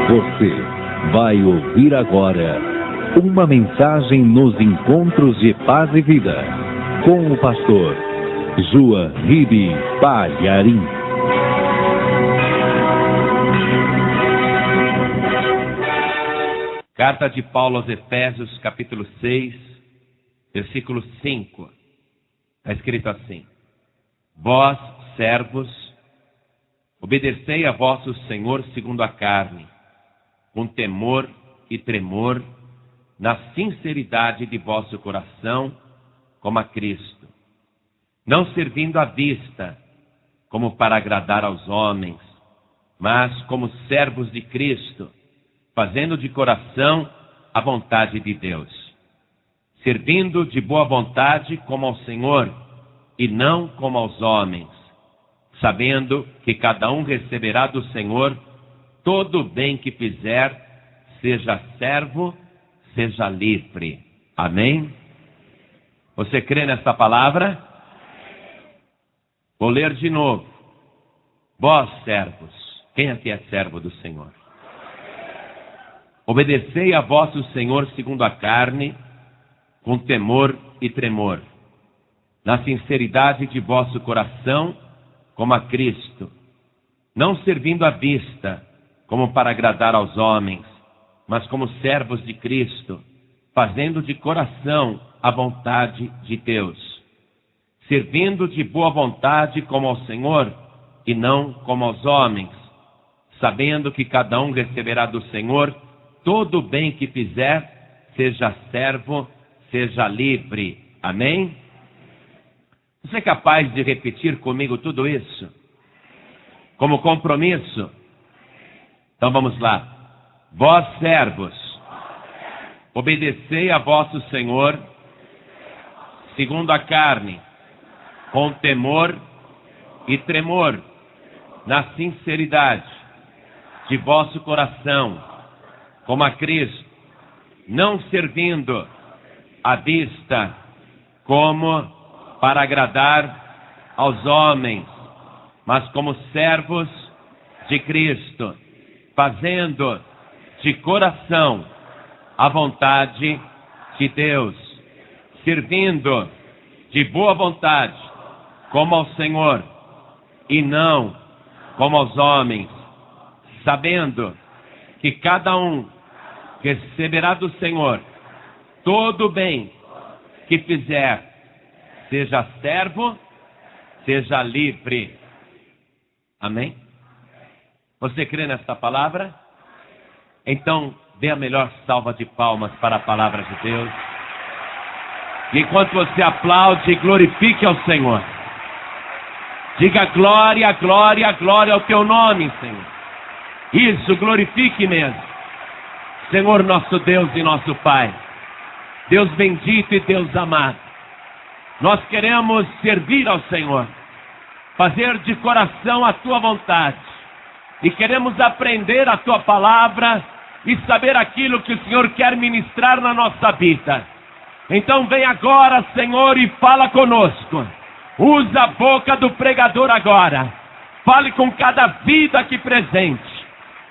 Você vai ouvir agora uma mensagem nos encontros de paz e vida com o pastor Joahiri Palharim. Carta de Paulo aos Efésios, capítulo 6, versículo 5. Está escrito assim: Vós, servos, obedecei a vosso Senhor segundo a carne, com temor e tremor, na sinceridade de vosso coração, como a Cristo, não servindo à vista, como para agradar aos homens, mas como servos de Cristo, fazendo de coração a vontade de Deus, servindo de boa vontade como ao Senhor, e não como aos homens, sabendo que cada um receberá do Senhor todo o bem que fizer, seja servo, seja livre. Amém? Você crê nessa palavra? Vou ler de novo. Vós, servos, quem aqui é servo do Senhor? Obedecei a vosso Senhor segundo a carne, com temor e tremor, na sinceridade de vosso coração, como a Cristo, não servindo à vista, como para agradar aos homens, mas como servos de Cristo, fazendo de coração a vontade de Deus, servindo de boa vontade como ao Senhor, e não como aos homens, sabendo que cada um receberá do Senhor todo o bem que fizer, seja servo, seja livre. Amém? Você é capaz de repetir comigo tudo isso? Como compromisso? Então vamos lá. Vós, servos, obedecei a vosso Senhor, segundo a carne, com temor e tremor, na sinceridade de vosso coração, como a Cristo, não servindo à vista, como para agradar aos homens, mas como servos de Cristo, fazendo de coração a vontade de Deus, servindo de boa vontade como ao Senhor, e não como aos homens, sabendo que cada um receberá do Senhor todo o bem que fizer, seja servo, seja livre. Amém? Você crê nesta palavra? Então, dê a melhor salva de palmas para a palavra de Deus. E enquanto você aplaude, glorifique ao Senhor. Diga glória, glória, glória ao teu nome, Senhor. Isso, glorifique mesmo. Senhor nosso Deus e nosso Pai, Deus bendito e Deus amado, nós queremos servir ao Senhor, fazer de coração a tua vontade, e queremos aprender a tua palavra e saber aquilo que o Senhor quer ministrar na nossa vida. Então vem agora, Senhor, e fala conosco. Usa a boca do pregador agora. Fale com cada vida aqui presente.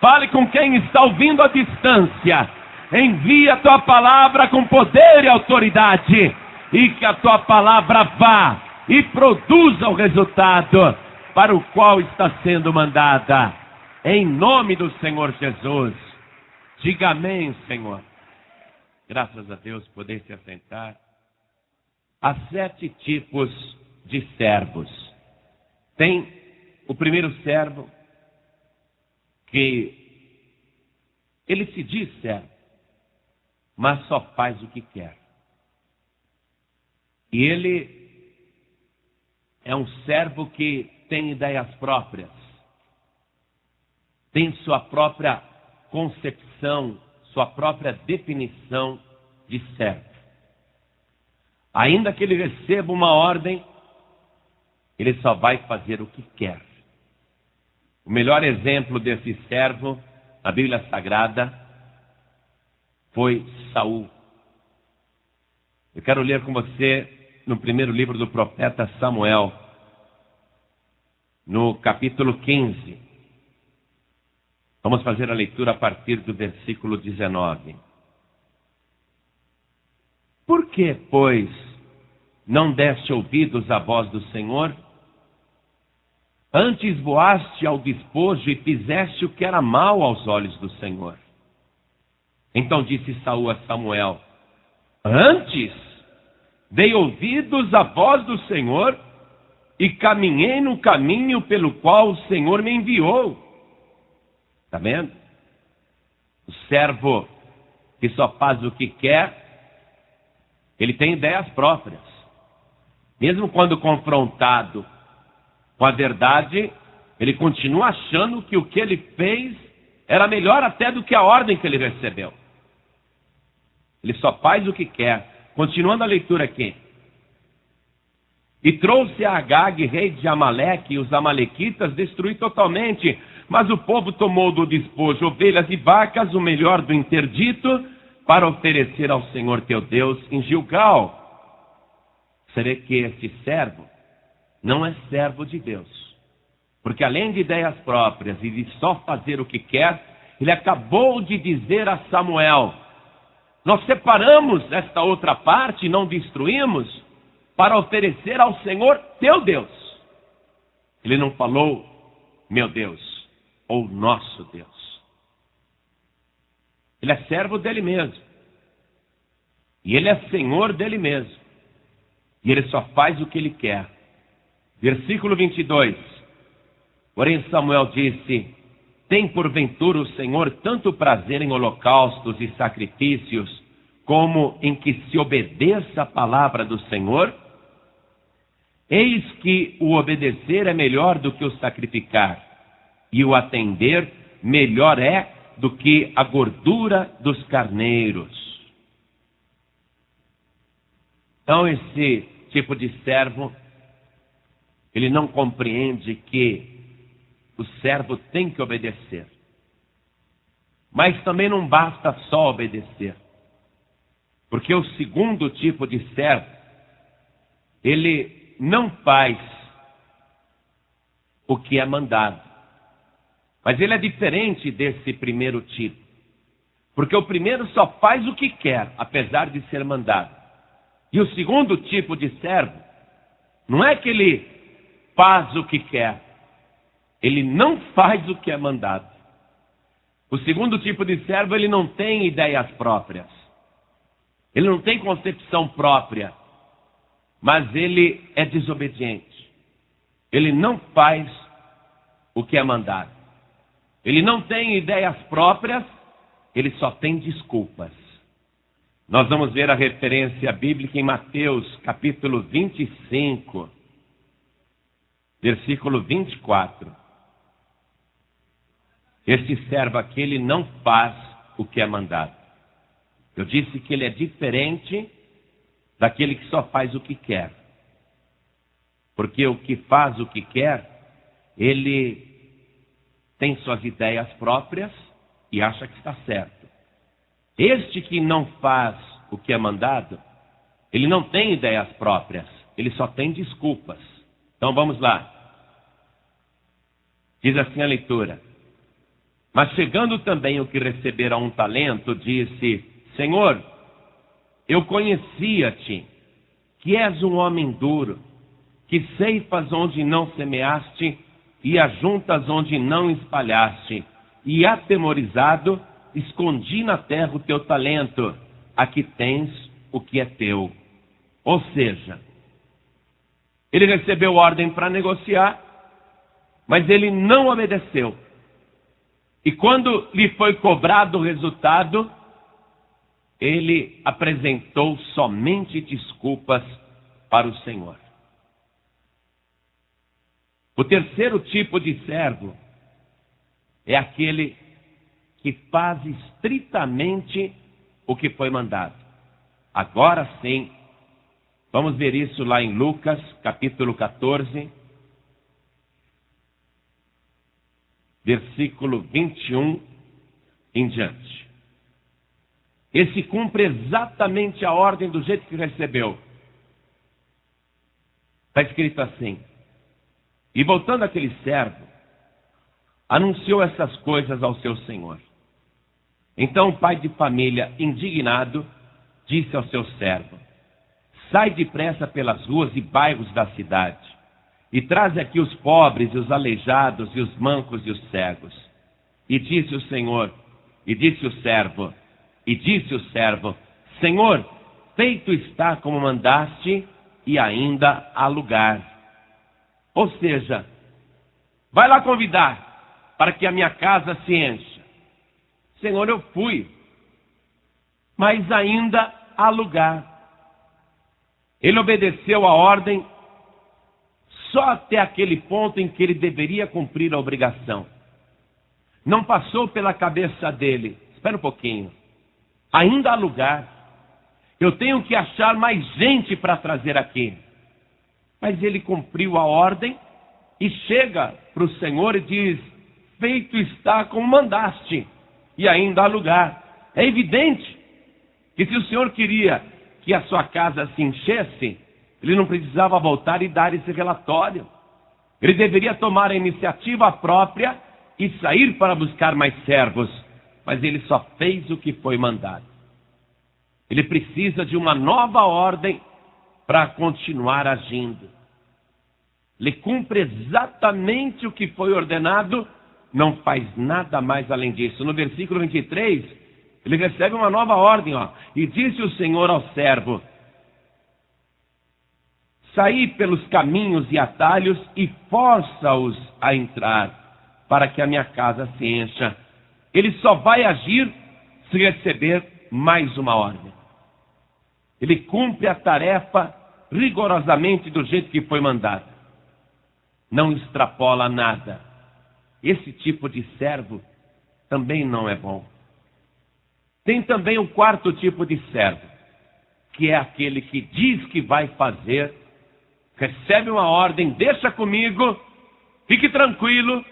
Fale com quem está ouvindo à distância. Envia a tua palavra com poder e autoridade. E que a tua palavra vá e produza o resultado para o qual está sendo mandada. Em nome do Senhor Jesus. Diga amém, Senhor. Graças a Deus, poder se assentar. Há 7 tipos de servos. Tem o primeiro servo, que ele se diz servo, mas só faz o que quer. E ele é um servo que tem ideias próprias, tem sua própria concepção, sua própria definição de servo. Ainda que ele receba uma ordem, ele só vai fazer o que quer. O melhor exemplo desse servo na Bíblia Sagrada foi Saul. Eu quero ler com você no primeiro livro do profeta Samuel, no capítulo 15. Vamos fazer a leitura a partir do versículo 19. Por que, pois, não deste ouvidos à voz do Senhor? Antes voaste ao despojo e fizeste o que era mal aos olhos do Senhor. Então disse Saul a Samuel: antes dei ouvidos à voz do Senhor e caminhei no caminho pelo qual o Senhor me enviou. Está vendo? O servo que só faz o que quer, ele tem ideias próprias. Mesmo quando confrontado com a verdade, ele continua achando que o que ele fez era melhor até do que a ordem que ele recebeu. Ele só faz o que quer. Continuando a leitura aqui. E trouxe a Agag, rei de Amaleque, e os amalequitas destruí totalmente. Mas o povo tomou do despojo ovelhas e vacas, o melhor do interdito, para oferecer ao Senhor teu Deus em Gilgal. Você vê que esse servo não é servo de Deus. Porque além de ideias próprias e de só fazer o que quer, ele acabou de dizer a Samuel: nós separamos esta outra parte e não destruímos para oferecer ao Senhor teu Deus. Ele não falou meu Deus ou nosso Deus. Ele é servo dele mesmo. E ele é senhor dele mesmo. E ele só faz o que ele quer. Versículo 22. Porém Samuel disse: tem porventura o Senhor tanto prazer em holocaustos e sacrifícios, como em que se obedeça a palavra do Senhor? Eis que o obedecer é melhor do que o sacrificar, e o atender melhor é do que a gordura dos carneiros. Então esse tipo de servo, ele não compreende que o servo tem que obedecer. Mas também não basta só obedecer. Porque o segundo tipo de servo, ele não faz o que é mandado. Mas ele é diferente desse primeiro tipo. Porque o primeiro só faz o que quer, apesar de ser mandado. E o segundo tipo de servo, não é que ele faz o que quer, ele não faz o que é mandado. O segundo tipo de servo, ele não tem ideias próprias. Ele não tem concepção própria. Mas ele é desobediente. Ele não faz o que é mandado. Ele não tem ideias próprias, ele só tem desculpas. Nós vamos ver a referência bíblica em Mateus, capítulo 25, versículo 24. Este servo aqui, ele não faz o que é mandado. Eu disse que ele é diferente daquele que só faz o que quer. Porque o que faz o que quer, ele tem suas ideias próprias e acha que está certo. Este que não faz o que é mandado, ele não tem ideias próprias, ele só tem desculpas. Então vamos lá. Diz assim a leitura: mas chegando também o que recebera 1 talento, disse: Senhor, eu conhecia-te, que és um homem duro, que ceifas onde não semeaste e ajuntas onde não espalhaste, e atemorizado, escondi na terra o teu talento, aqui tens o que é teu. Ou seja, ele recebeu ordem para negociar, mas ele não obedeceu. E quando lhe foi cobrado o resultado, ele apresentou somente desculpas para o Senhor. O terceiro tipo de servo é aquele que faz estritamente o que foi mandado. Agora sim, vamos ver isso lá em Lucas, capítulo 14, versículo 21 em diante. Esse cumpre exatamente a ordem do jeito que recebeu. Está escrito assim: e voltando aquele servo, anunciou essas coisas ao seu senhor. Então o pai de família, indignado, disse ao seu servo: sai depressa pelas ruas e bairros da cidade, e traz aqui os pobres, e os aleijados, e os mancos e os cegos. E disse o servo, Senhor, feito está como mandaste, e ainda há lugar. Ou seja, vai lá convidar, para que a minha casa se encha. Senhor, eu fui, mas ainda há lugar. Ele obedeceu a ordem só até aquele ponto em que ele deveria cumprir a obrigação. Não passou pela cabeça dele: espera um pouquinho, ainda há lugar, eu tenho que achar mais gente para trazer aqui. Mas ele cumpriu a ordem e chega para o Senhor e diz: feito está como mandaste, e ainda há lugar. É evidente que se o Senhor queria que a sua casa se enchesse, ele não precisava voltar e dar esse relatório. Ele deveria tomar a iniciativa própria e sair para buscar mais servos, mas ele só fez o que foi mandado. Ele precisa de uma nova ordem para continuar agindo. Ele cumpre exatamente o que foi ordenado, não faz nada mais além disso. No versículo 23, ele recebe uma nova ordem, e disse o Senhor ao servo: saí pelos caminhos e atalhos e força-os a entrar, para que a minha casa se encha. Ele só vai agir se receber mais uma ordem. Ele cumpre a tarefa rigorosamente do jeito que foi mandado. Não extrapola nada. Esse tipo de servo também não é bom. Tem também o quarto tipo de servo, que é aquele que diz que vai fazer, recebe uma ordem, deixa comigo, fique tranquilo,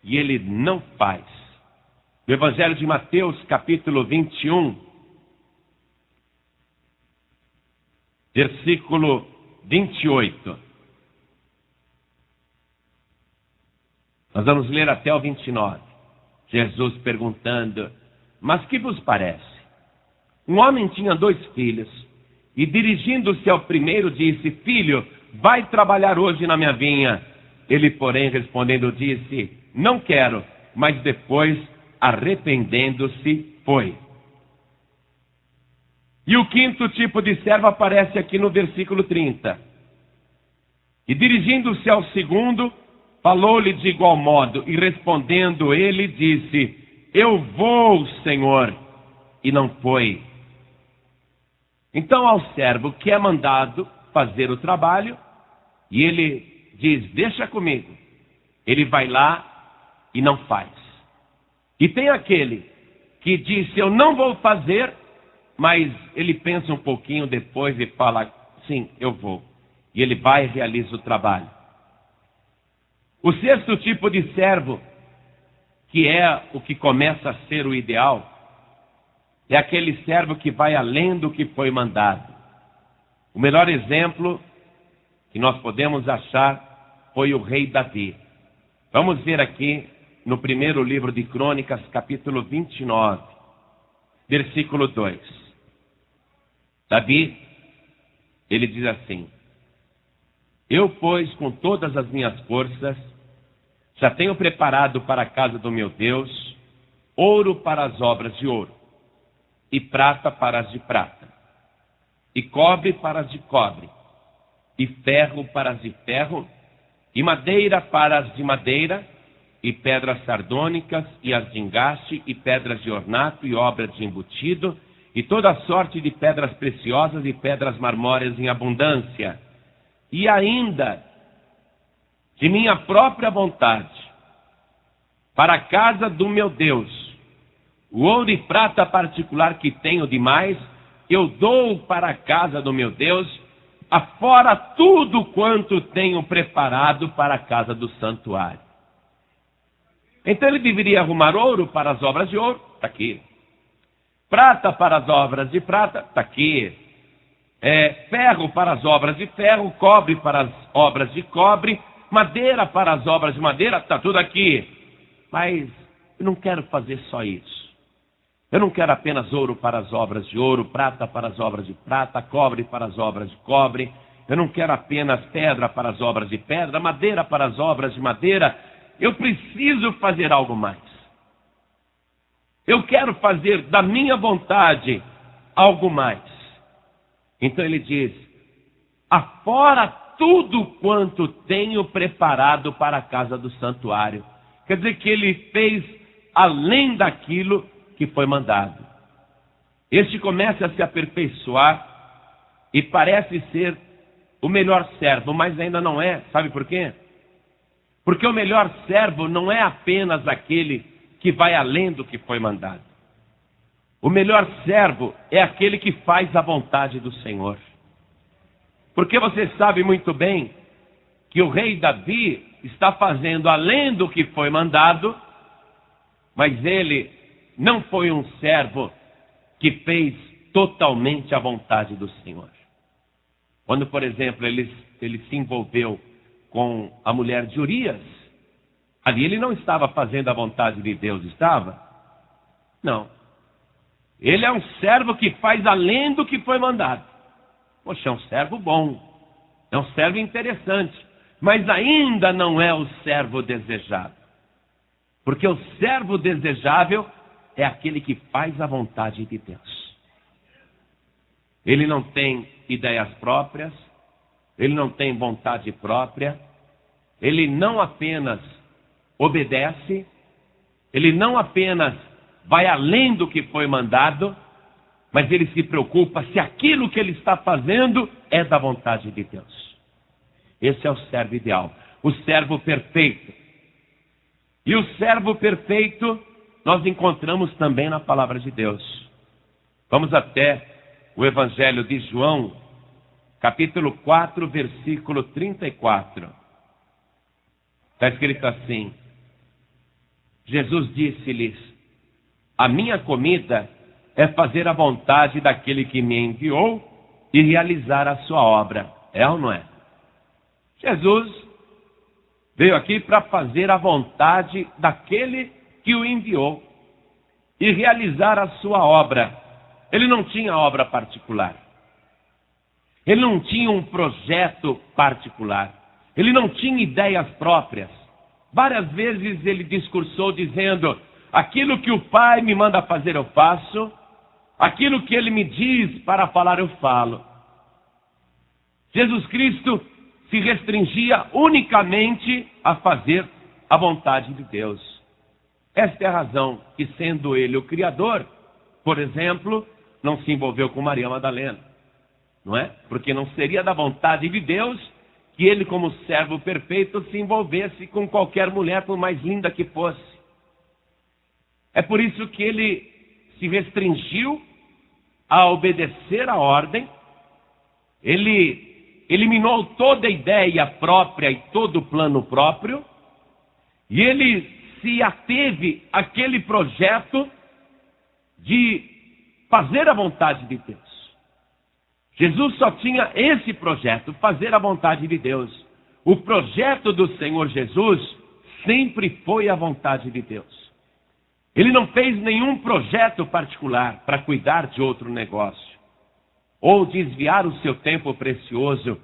e ele não faz. No Evangelho de Mateus, capítulo 21, versículo 28. Nós vamos ler até o 29. Jesus perguntando: mas que vos parece? Um homem tinha 2 filhos, e dirigindo-se ao primeiro disse: filho, vai trabalhar hoje na minha vinha. Ele, porém, respondendo, disse: não quero. Mas depois, arrependendo-se, foi. E o quinto tipo de servo aparece aqui no versículo 30. E dirigindo-se ao segundo, falou-lhe de igual modo, e respondendo ele, disse: eu vou, Senhor, e não foi. Então ao servo que é mandado fazer o trabalho, e ele diz: deixa comigo. Ele vai lá e não faz. E tem aquele que disse: eu não vou fazer, mas ele pensa um pouquinho depois e fala: sim, eu vou. E ele vai e realiza o trabalho. O sexto tipo de servo, que é o que começa a ser o ideal, é aquele servo que vai além do que foi mandado. O melhor exemplo que nós podemos achar foi o rei Davi. Vamos ver aqui no primeiro livro de Crônicas, capítulo 29, versículo 2. Davi, ele diz assim: eu, pois, com todas as minhas forças, já tenho preparado para a casa do meu Deus ouro para as obras de ouro, e prata para as de prata, e cobre para as de cobre, e ferro para as de ferro, e madeira para as de madeira, e pedras sardônicas, e as de engaste, e pedras de ornato, e obras de embutido, e toda sorte de pedras preciosas e pedras marmóreas em abundância. E ainda, de minha própria vontade, para a casa do meu Deus, o ouro e prata particular que tenho demais, eu dou para a casa do meu Deus, afora tudo quanto tenho preparado para a casa do santuário. Então ele deveria arrumar ouro para as obras de ouro, está aqui. Prata para as obras de prata, está aqui. Ferro para as obras de ferro, cobre para as obras de cobre, madeira para as obras de madeira, está tudo aqui. mas eu não quero fazer só isso. Eu não quero apenas ouro para as obras de ouro, prata para as obras de prata, cobre para as obras de cobre. Eu não quero apenas pedra para as obras de pedra, madeira para as obras de madeira. Eu preciso fazer algo mais. Eu quero fazer da minha vontade algo mais. Então ele diz: afora tudo quanto tenho preparado para a casa do santuário. Quer dizer que ele fez além daquilo que foi mandado. Este começa a se aperfeiçoar e parece ser o melhor servo, mas ainda não é. Sabe por quê? Porque o melhor servo não é apenas aquele que vai além do que foi mandado. O melhor servo é aquele que faz a vontade do Senhor. Porque você sabe muito bem que o rei Davi está fazendo além do que foi mandado, mas ele não foi um servo que fez totalmente a vontade do Senhor. Quando, por exemplo, ele se envolveu com a mulher de Urias, ali ele não estava fazendo a vontade de Deus, estava? Não. Ele é um servo que faz além do que foi mandado. Poxa, é um servo bom, é um servo interessante, mas ainda não é o servo desejado. Porque o servo desejável é aquele que faz a vontade de Deus. Ele não tem ideias próprias, ele não tem vontade própria, ele não apenas obedece, ele não apenas vai além do que foi mandado, mas ele se preocupa se aquilo que ele está fazendo é da vontade de Deus. Esse é o servo ideal, o servo perfeito. E o servo perfeito nós encontramos também na palavra de Deus. Vamos até o Evangelho de João, capítulo 4, versículo 34. Está escrito assim: Jesus disse-lhes: a minha comida é fazer a vontade daquele que me enviou e realizar a sua obra. É ou não é? Jesus veio aqui para fazer a vontade daquele que o enviou e realizar a sua obra. Ele não tinha obra particular. Ele não tinha um projeto particular. Ele não tinha ideias próprias. Várias vezes ele discursou dizendo: aquilo que o Pai me manda fazer eu faço, aquilo que ele me diz para falar eu falo. Jesus Cristo se restringia unicamente a fazer a vontade de Deus. Esta é a razão que, sendo ele o Criador, por exemplo, não se envolveu com Maria Madalena, não é? Porque não seria da vontade de Deus que ele, como servo perfeito, se envolvesse com qualquer mulher, por mais linda que fosse. É por isso que ele se restringiu a obedecer a ordem. Ele eliminou toda a ideia própria e todo o plano próprio, e ele se ateve àquele projeto de fazer a vontade de Deus. Jesus só tinha esse projeto, fazer a vontade de Deus. O projeto do Senhor Jesus sempre foi a vontade de Deus. Ele não fez nenhum projeto particular para cuidar de outro negócio, ou desviar o seu tempo precioso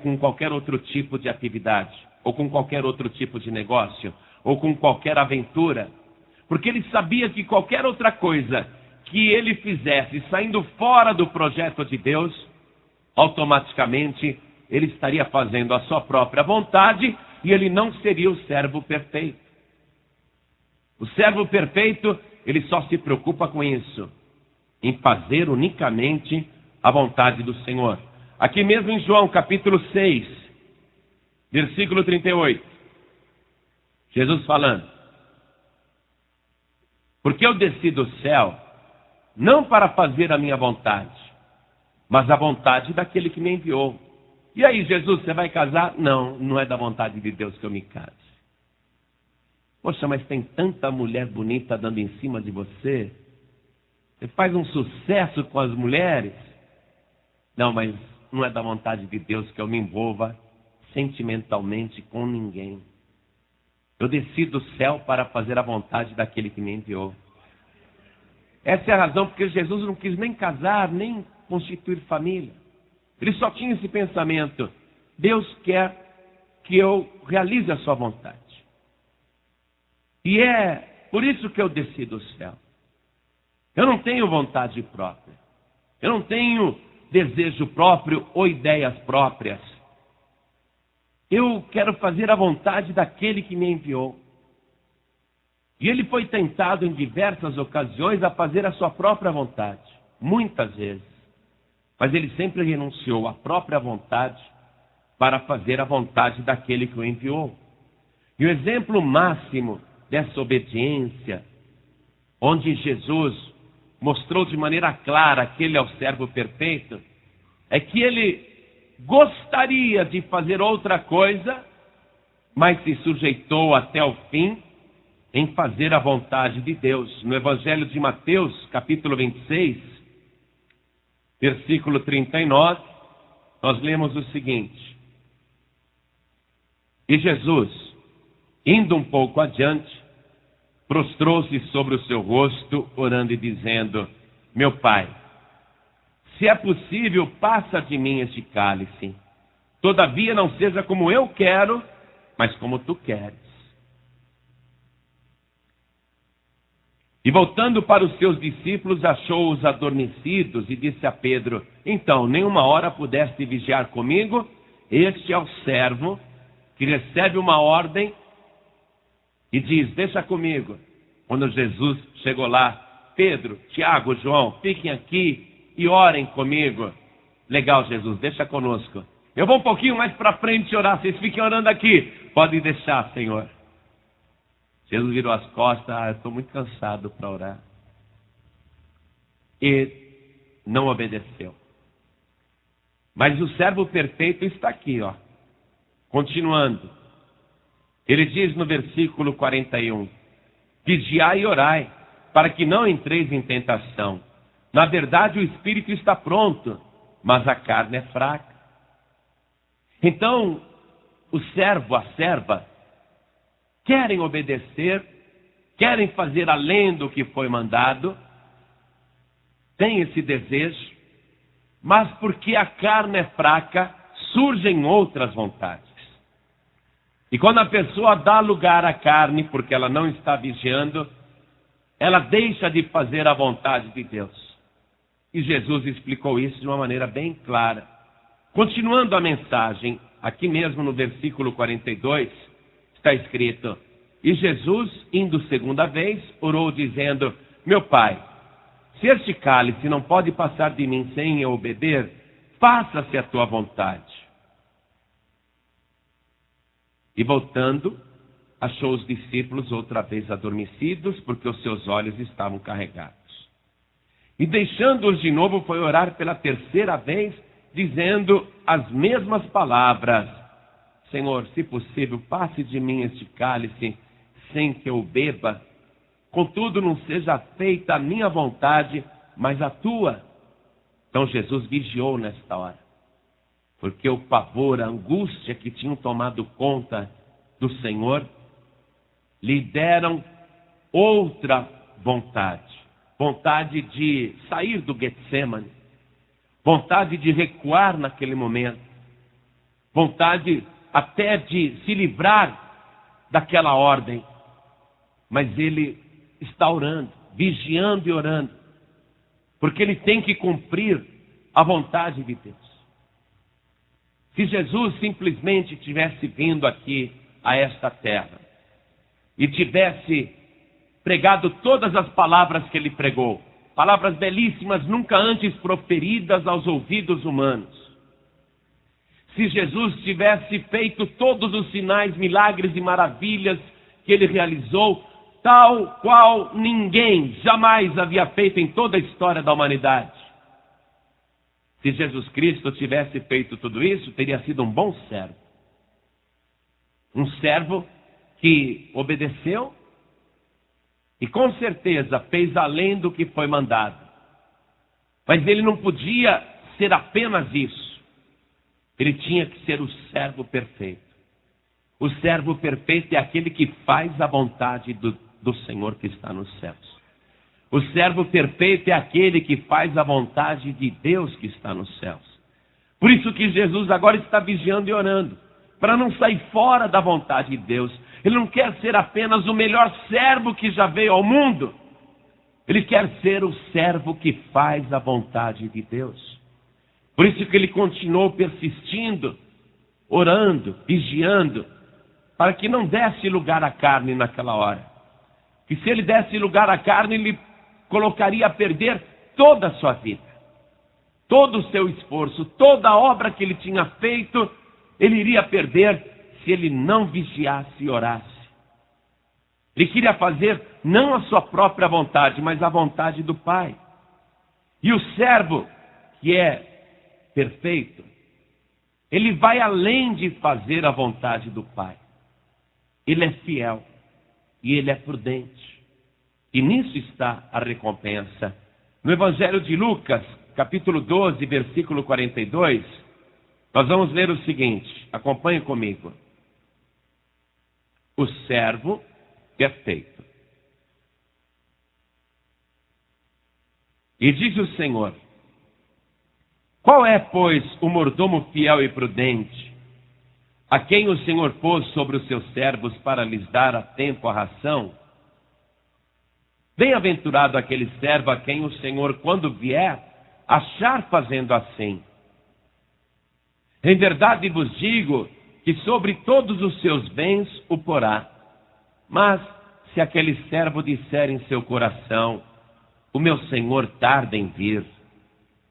com qualquer outro tipo de atividade, ou com qualquer outro tipo de negócio, ou com qualquer aventura, porque ele sabia que qualquer outra coisa que ele fizesse saindo fora do projeto de Deus, automaticamente ele estaria fazendo a sua própria vontade e ele não seria o servo perfeito. O servo perfeito, ele só se preocupa com isso, em fazer unicamente a vontade do Senhor. Aqui mesmo em João capítulo 6, versículo 38. Jesus falando: porque eu desci do céu, não para fazer a minha vontade, mas a vontade daquele que me enviou. E aí, Jesus, você vai casar? Não, não é da vontade de Deus que eu me case. Poxa, mas tem tanta mulher bonita dando em cima de você. Você faz um sucesso com as mulheres. Não, mas não é da vontade de Deus que eu me envolva sentimentalmente com ninguém. Eu desci do céu para fazer a vontade daquele que me enviou. Essa é a razão porque Jesus não quis nem casar, nem constituir família. Ele só tinha esse pensamento: Deus quer que eu realize a sua vontade. E é por isso que eu desci do céu. Eu não tenho vontade própria. Eu não tenho desejo próprio ou ideias próprias. Eu quero fazer a vontade daquele que me enviou. E ele foi tentado em diversas ocasiões a fazer a sua própria vontade. Muitas vezes. Mas ele sempre renunciou à própria vontade para fazer a vontade daquele que o enviou. E o exemplo máximo dessa obediência, onde Jesus mostrou de maneira clara que ele é o servo perfeito, é que ele gostaria de fazer outra coisa, mas se sujeitou até o fim em fazer a vontade de Deus. No Evangelho de Mateus, capítulo 26, versículo 39, nós lemos o seguinte: E Jesus, indo um pouco adiante, prostrou-se sobre o seu rosto, orando e dizendo: Meu Pai, se é possível, passa de mim este cálice. Todavia não seja como eu quero, mas como tu queres. E voltando para os seus discípulos, achou-os adormecidos e disse a Pedro: Então, nenhuma hora pudeste vigiar comigo? Este é o servo que recebe uma ordem e diz: Deixa comigo. Quando Jesus chegou lá: Pedro, Tiago, João, fiquem aqui e orem comigo. Legal, Jesus, deixa conosco. Eu vou um pouquinho mais para frente orar, vocês fiquem orando aqui. Pode deixar, Senhor. Jesus virou as costas: eu estou muito cansado para orar. E não obedeceu. Mas o servo perfeito está aqui, ó. Continuando. Ele diz no versículo 41, vigiai e orai, para que não entreis em tentação. Na verdade, o espírito está pronto, mas a carne é fraca. Então, o servo, a serva, querem obedecer, querem fazer além do que foi mandado, têm esse desejo, mas porque a carne é fraca, surgem outras vontades. E quando a pessoa dá lugar à carne, porque ela não está vigiando, ela deixa de fazer a vontade de Deus. E Jesus explicou isso de uma maneira bem clara. Continuando a mensagem, aqui mesmo no versículo 42, está escrito: E Jesus, indo segunda vez, orou dizendo: Meu Pai, se este cálice não pode passar de mim sem eu beber, faça-se a tua vontade. E voltando, achou os discípulos outra vez adormecidos, porque os seus olhos estavam carregados. E deixando-os de novo, foi orar pela terceira vez, dizendo as mesmas palavras: Senhor, se possível, passe de mim este cálice sem que eu beba. Contudo, não seja feita a minha vontade, mas a tua. Então Jesus vigiou nesta hora, porque o pavor, a angústia que tinham tomado conta do Senhor, lhe deram outra vontade. Vontade de sair do Getsemane, vontade de recuar naquele momento, vontade até de se livrar daquela ordem. Mas ele está orando, vigiando e orando, porque ele tem que cumprir a vontade de Deus. Se Jesus simplesmente tivesse vindo aqui a esta terra e tivesse pregado todas as palavras que ele pregou, palavras belíssimas, nunca antes proferidas aos ouvidos humanos, se Jesus tivesse feito todos os sinais, milagres e maravilhas que ele realizou, tal qual ninguém jamais havia feito em toda a história da humanidade, se Jesus Cristo tivesse feito tudo isso, teria sido um bom servo. Um servo que obedeceu e com certeza fez além do que foi mandado. Mas ele não podia ser apenas isso. Ele tinha que ser o servo perfeito. O servo perfeito é aquele que faz a vontade do Senhor que está nos céus. O servo perfeito é aquele que faz a vontade de Deus que está nos céus. Por isso que Jesus agora está vigiando e orando, para não sair fora da vontade de Deus. Ele não quer ser apenas o melhor servo que já veio ao mundo. Ele quer ser o servo que faz a vontade de Deus. Por isso que ele continuou persistindo, orando, vigiando, para que não desse lugar à carne naquela hora. Que se ele desse lugar à carne, ele colocaria a perder toda a sua vida. Todo o seu esforço, toda a obra que ele tinha feito, ele iria perder se ele não vigiasse e orasse. Ele queria fazer não a sua própria vontade, mas a vontade do Pai. E o servo, que é perfeito, ele vai além de fazer a vontade do Pai. Ele é fiel e ele é prudente. E nisso está a recompensa. No Evangelho de Lucas, capítulo 12, versículo 42, nós vamos ler o seguinte, acompanhe comigo. O servo perfeito. E diz o Senhor: qual é, pois, o mordomo fiel e prudente, a quem o Senhor pôs sobre os seus servos para lhes dar a tempo a ração? Bem-aventurado aquele servo a quem o Senhor, quando vier, achar fazendo assim. Em verdade vos digo que sobre todos os seus bens o porá. Mas se aquele servo disser em seu coração: o meu senhor tarda em vir,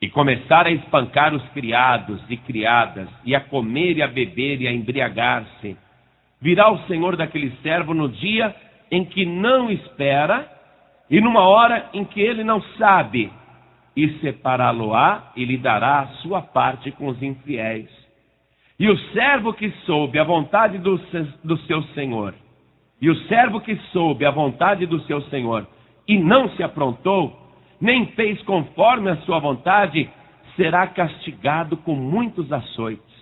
e começar a espancar os criados e criadas, e a comer e a beber e a embriagar-se, virá o senhor daquele servo no dia em que não espera, e numa hora em que ele não sabe, e separá-lo-á e lhe dará a sua parte com os infiéis. E o servo que soube a vontade do seu senhor, e o servo que soube a vontade do seu senhor, e não se aprontou, nem fez conforme a sua vontade, será castigado com muitos açoites.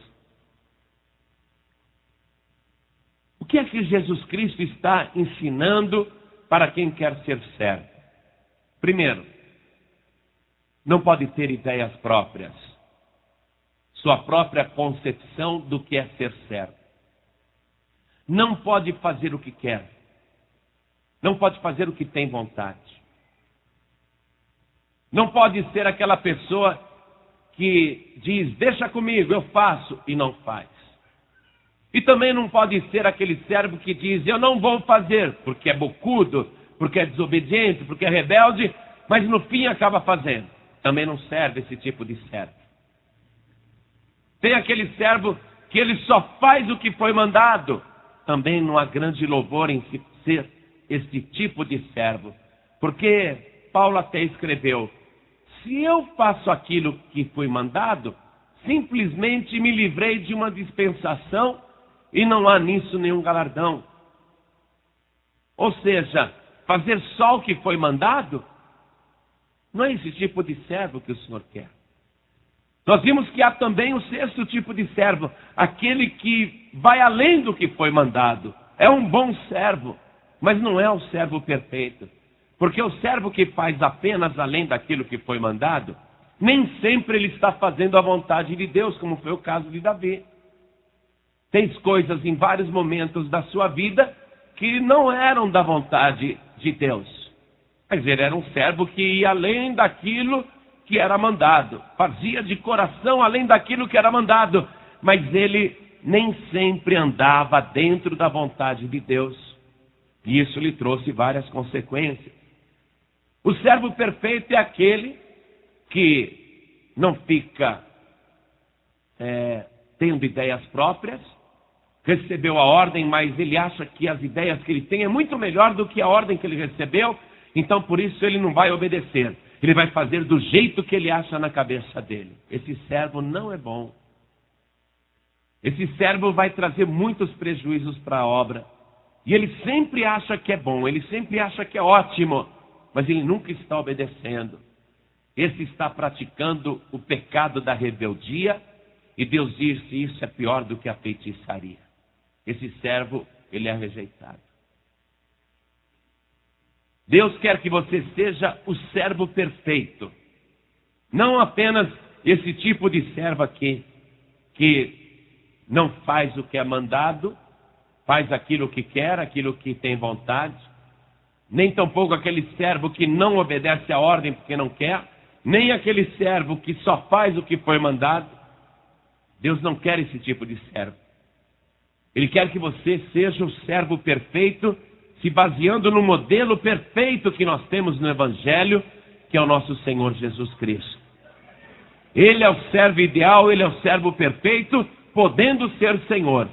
O que é que Jesus Cristo está ensinando para quem quer ser servo? Primeiro, não pode ter ideias próprias, sua própria concepção do que é ser servo. Não pode fazer o que quer, não pode fazer o que tem vontade. Não pode ser aquela pessoa que diz: deixa comigo, eu faço, e não faz. E também não pode ser aquele servo que diz: eu não vou fazer, porque é bocudo, porque é desobediente, porque é rebelde, mas no fim acaba fazendo. Também não serve esse tipo de servo. Tem aquele servo que ele só faz o que foi mandado. Também não há grande louvor em ser esse tipo de servo. Porque Paulo até escreveu: se eu faço aquilo que fui mandado, simplesmente me livrei de uma dispensação e não há nisso nenhum galardão. Ou seja, fazer só o que foi mandado, não é esse tipo de servo que o Senhor quer. Nós vimos que há também o sexto tipo de servo, aquele que vai além do que foi mandado. É um bom servo, mas não é o servo perfeito. Porque o servo que faz apenas além daquilo que foi mandado, nem sempre ele está fazendo a vontade de Deus, como foi o caso de Davi. Tem coisas em vários momentos da sua vida que não eram da vontade de Deus. Mas ele era um servo que ia além daquilo que era mandado. Fazia de coração além daquilo que era mandado. Mas ele nem sempre andava dentro da vontade de Deus. E isso lhe trouxe várias consequências. O servo perfeito é aquele que não fica tendo ideias próprias, recebeu a ordem, mas ele acha que as ideias que ele tem é muito melhor do que a ordem que ele recebeu, então por isso ele não vai obedecer. Ele vai fazer do jeito que ele acha na cabeça dele. Esse servo não é bom. Esse servo vai trazer muitos prejuízos para a obra. E ele sempre acha que é bom, ele sempre acha que é ótimo, mas ele nunca está obedecendo. Esse está praticando o pecado da rebeldia, e Deus diz que isso é pior do que a feitiçaria. esse servo, ele é rejeitado. Deus quer que você seja o servo perfeito. Não apenas esse tipo de servo aqui, que não faz o que é mandado, faz aquilo que quer, aquilo que tem vontade. Nem tampouco aquele servo que não obedece à ordem porque não quer. Nem aquele servo que só faz o que foi mandado. Deus não quer esse tipo de servo. Ele quer que você seja o servo perfeito, se baseando no modelo perfeito que nós temos no Evangelho, que é o nosso Senhor Jesus Cristo. Ele é o servo ideal, ele é o servo perfeito, podendo ser Senhor.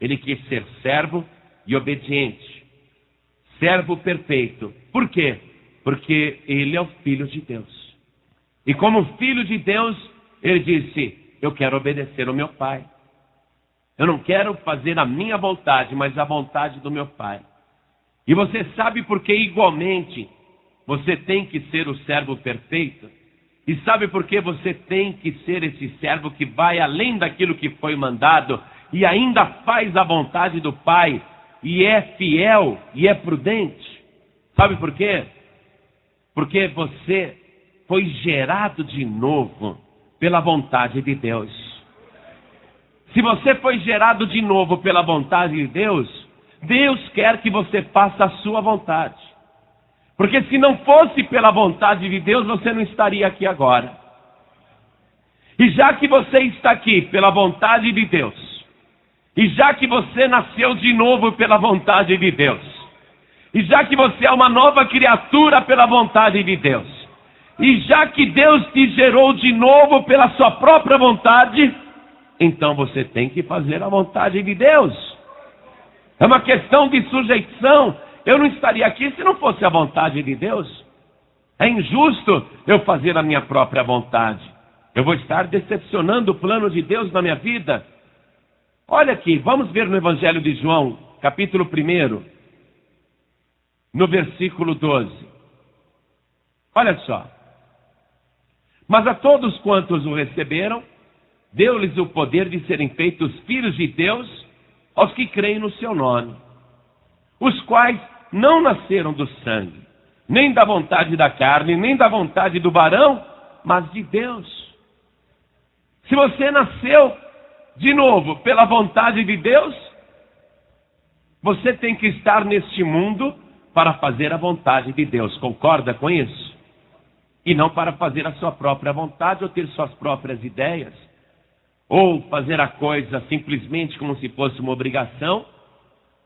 Ele quis ser servo e obediente. Servo perfeito. Por quê? Porque ele é o Filho de Deus. E como Filho de Deus, ele disse: eu quero obedecer ao meu Pai. Eu não quero fazer a minha vontade, mas a vontade do meu Pai. E você sabe por que igualmente você tem que ser o servo perfeito? E sabe por que você tem que ser esse servo que vai além daquilo que foi mandado e ainda faz a vontade do Pai e é fiel e é prudente? Sabe por quê? Porque você foi gerado de novo pela vontade de Deus. Se você foi gerado de novo pela vontade de Deus, Deus quer que você faça a sua vontade. Porque se não fosse pela vontade de Deus, você não estaria aqui agora. E já que você está aqui pela vontade de Deus, e já que você nasceu de novo pela vontade de Deus, e já que você é uma nova criatura pela vontade de Deus, e já que Deus te gerou de novo pela sua própria vontade, então você tem que fazer a vontade de Deus. É uma questão de sujeição. Eu não estaria aqui se não fosse a vontade de Deus. É injusto eu fazer a minha própria vontade. Eu vou estar decepcionando o plano de Deus na minha vida. Olha aqui, vamos ver no Evangelho de João, capítulo 1, no versículo 12. Olha só. Mas a todos quantos o receberam, deu-lhes o poder de serem feitos filhos de Deus, aos que creem no seu nome, os quais não nasceram do sangue, nem da vontade da carne, nem da vontade do varão, mas de Deus. Se você nasceu de novo pela vontade de Deus, você tem que estar neste mundo para fazer a vontade de Deus. Concorda com isso? E não para fazer a sua própria vontade ou ter suas próprias ideias. Ou fazer a coisa simplesmente como se fosse uma obrigação,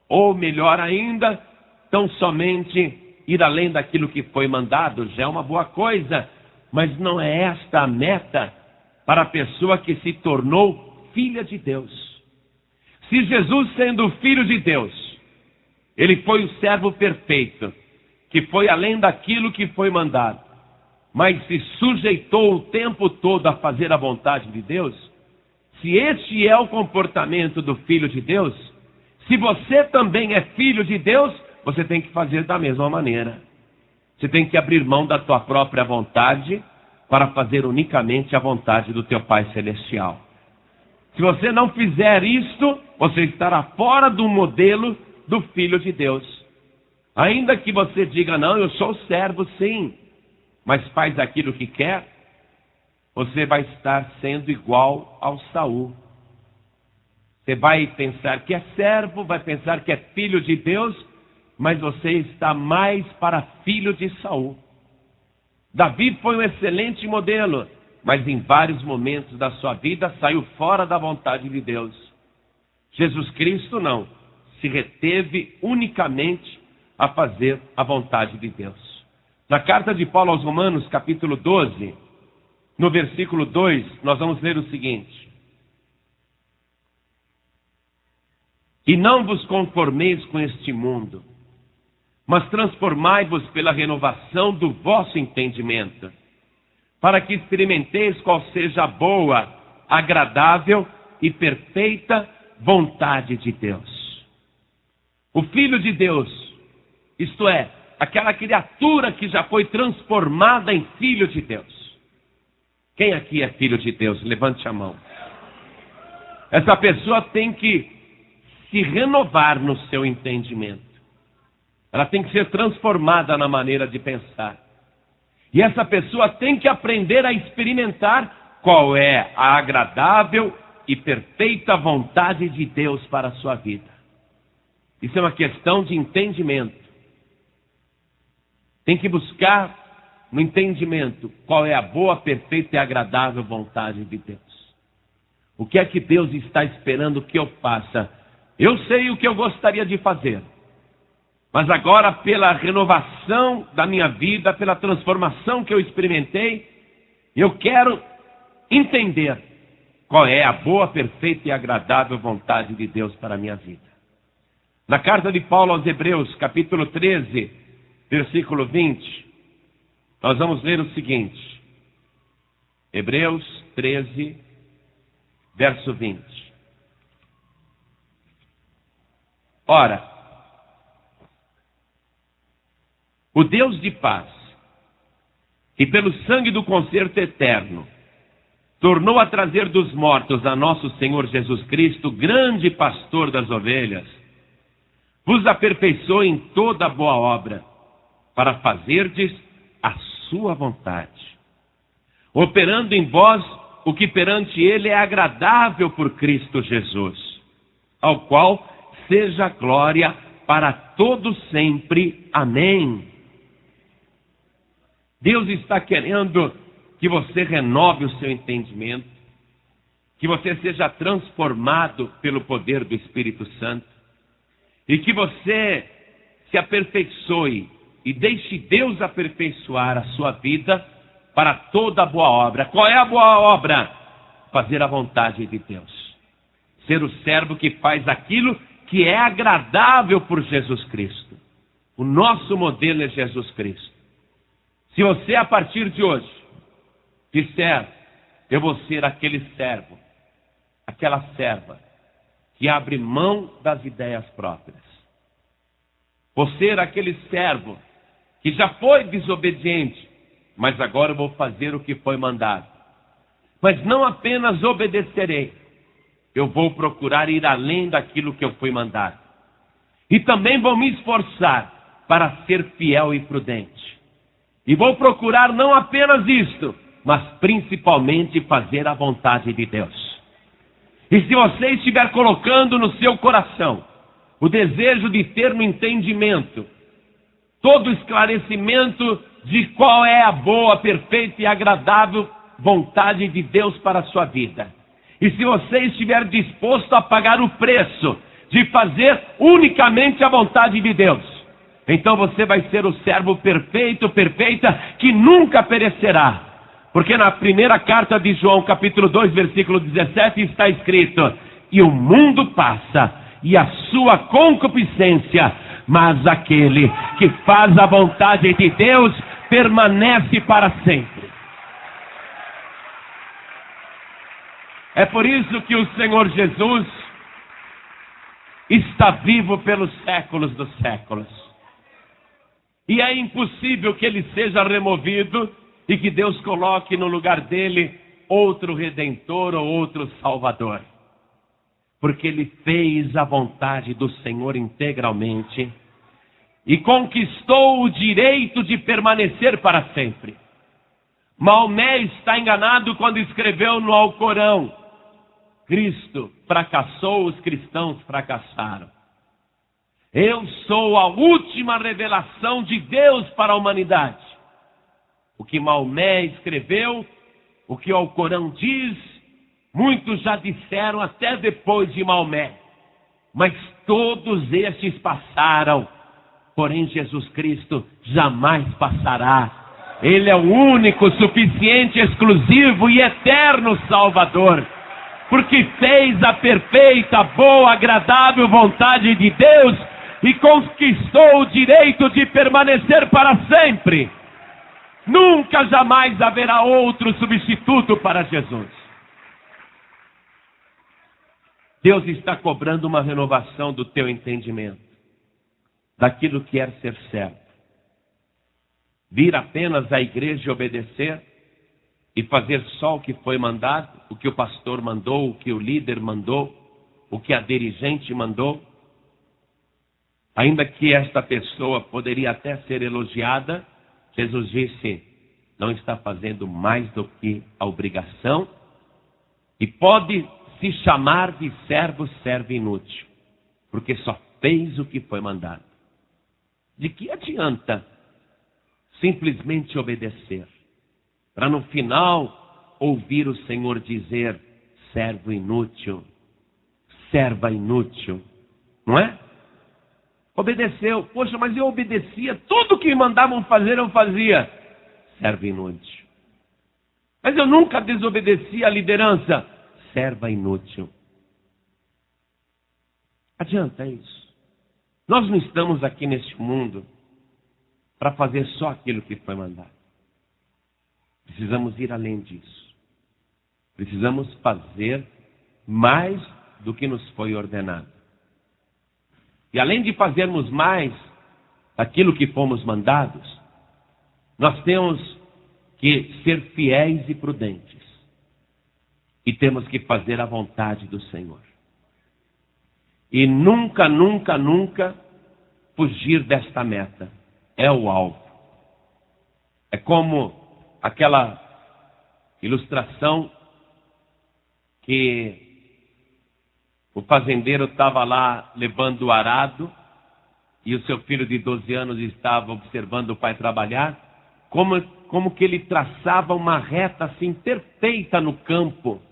ou melhor ainda, tão somente ir além daquilo que foi mandado. Já é uma boa coisa, mas não é esta a meta para a pessoa que se tornou filha de Deus. Se Jesus, sendo filho de Deus, ele foi o servo perfeito, que foi além daquilo que foi mandado, mas se sujeitou o tempo todo a fazer a vontade de Deus, se este é o comportamento do Filho de Deus, se você também é filho de Deus, você tem que fazer da mesma maneira. Você tem que abrir mão da tua própria vontade para fazer unicamente a vontade do teu Pai Celestial. Se você não fizer isto, você estará fora do modelo do Filho de Deus. Ainda que você diga: não, eu sou servo sim, mas faz aquilo que quer, você vai estar sendo igual ao Saul. Você vai pensar que é servo, vai pensar que é filho de Deus, mas você está mais para filho de Saul. Davi foi um excelente modelo, mas em vários momentos da sua vida saiu fora da vontade de Deus. Jesus Cristo não, se reteve unicamente a fazer a vontade de Deus. Na carta de Paulo aos Romanos, capítulo 12, no versículo 2, nós vamos ler o seguinte: e não vos conformeis com este mundo, mas transformai-vos pela renovação do vosso entendimento, para que experimenteis qual seja a boa, agradável e perfeita vontade de Deus. O Filho de Deus, isto é, aquela criatura que já foi transformada em Filho de Deus. Quem aqui é filho de Deus? Levante a mão. Essa pessoa tem que se renovar no seu entendimento. Ela tem que ser transformada na maneira de pensar. E essa pessoa tem que aprender a experimentar qual é a agradável e perfeita vontade de Deus para a sua vida. Isso é uma questão de entendimento. Tem que buscar no entendimento qual é a boa, perfeita e agradável vontade de Deus. O que é que Deus está esperando que eu faça? Eu sei o que eu gostaria de fazer. Mas agora, pela renovação da minha vida, pela transformação que eu experimentei, eu quero entender qual é a boa, perfeita e agradável vontade de Deus para a minha vida. Na carta de Paulo aos Hebreus, capítulo 13, versículo 20, nós vamos ler o seguinte. Hebreus 13, verso 20. Ora, o Deus de paz, que pelo sangue do concerto eterno, tornou a trazer dos mortos a nosso Senhor Jesus Cristo, grande pastor das ovelhas, vos aperfeiçoe em toda boa obra, para fazerdes a sua vontade, operando em vós o que perante ele é agradável por Cristo Jesus, ao qual seja glória para todo sempre. Amém. Deus está querendo que você renove o seu entendimento, que você seja transformado pelo poder do Espírito Santo, e que você se aperfeiçoe e deixe Deus aperfeiçoar a sua vida para toda boa obra. Qual é a boa obra? Fazer a vontade de Deus. Ser o servo que faz aquilo que é agradável por Jesus Cristo. O nosso modelo é Jesus Cristo. Se você, a partir de hoje, disser, eu vou ser aquele servo, aquela serva, que abre mão das ideias próprias. Vou ser aquele servo que já foi desobediente, mas agora eu vou fazer o que foi mandado. Mas não apenas obedecerei, eu vou procurar ir além daquilo que eu fui mandado. E também vou me esforçar para ser fiel e prudente. E vou procurar não apenas isto, mas principalmente fazer a vontade de Deus. E se você estiver colocando no seu coração o desejo de ter no entendimento todo o esclarecimento de qual é a boa, perfeita e agradável vontade de Deus para a sua vida, e se você estiver disposto a pagar o preço de fazer unicamente a vontade de Deus, então você vai ser o servo perfeito, perfeita, que nunca perecerá. Porque na primeira carta de João, capítulo 2, versículo 17, está escrito: e o mundo passa, e a sua concupiscência, mas aquele que faz a vontade de Deus permanece para sempre. É por isso que o Senhor Jesus está vivo pelos séculos dos séculos. E é impossível que ele seja removido e que Deus coloque no lugar dele outro Redentor ou outro Salvador. Porque ele fez a vontade do Senhor integralmente e conquistou o direito de permanecer para sempre. Maomé está enganado quando escreveu no Alcorão: Cristo fracassou, os cristãos fracassaram. Eu sou a última revelação de Deus para a humanidade. O que Maomé escreveu, o que o Alcorão diz, muitos já disseram até depois de Maomé. Mas todos estes passaram, porém Jesus Cristo jamais passará. Ele é o único, suficiente, exclusivo e eterno Salvador. Porque fez a perfeita, boa, agradável vontade de Deus e conquistou o direito de permanecer para sempre. Nunca, jamais haverá outro substituto para Jesus. Deus está cobrando uma renovação do teu entendimento, daquilo que é ser servo. Vir apenas à igreja e obedecer, e fazer só o que foi mandado, o que o pastor mandou, o que o líder mandou, o que a dirigente mandou, ainda que esta pessoa poderia até ser elogiada, Jesus disse, não está fazendo mais do que a obrigação e pode se chamar de servo inútil, porque só fez o que foi mandado. De que adianta simplesmente obedecer, para no final ouvir o Senhor dizer, servo inútil, serva inútil, não é? Obedeceu, poxa, mas eu obedecia, tudo que me mandavam fazer eu fazia, servo inútil. Mas eu nunca desobedeci à liderança, serva inútil. Adianta isso. Nós não estamos aqui neste mundo para fazer só aquilo que foi mandado. Precisamos ir além disso. Precisamos fazer mais do que nos foi ordenado. E além de fazermos mais daquilo que fomos mandados, nós temos que ser fiéis e prudentes. E temos que fazer a vontade do Senhor. E nunca, nunca, nunca fugir desta meta. É o alvo. É como aquela ilustração que o fazendeiro estava lá levando o arado e o seu filho de 12 anos estava observando o pai trabalhar. Como que ele traçava uma reta assim perfeita no campo,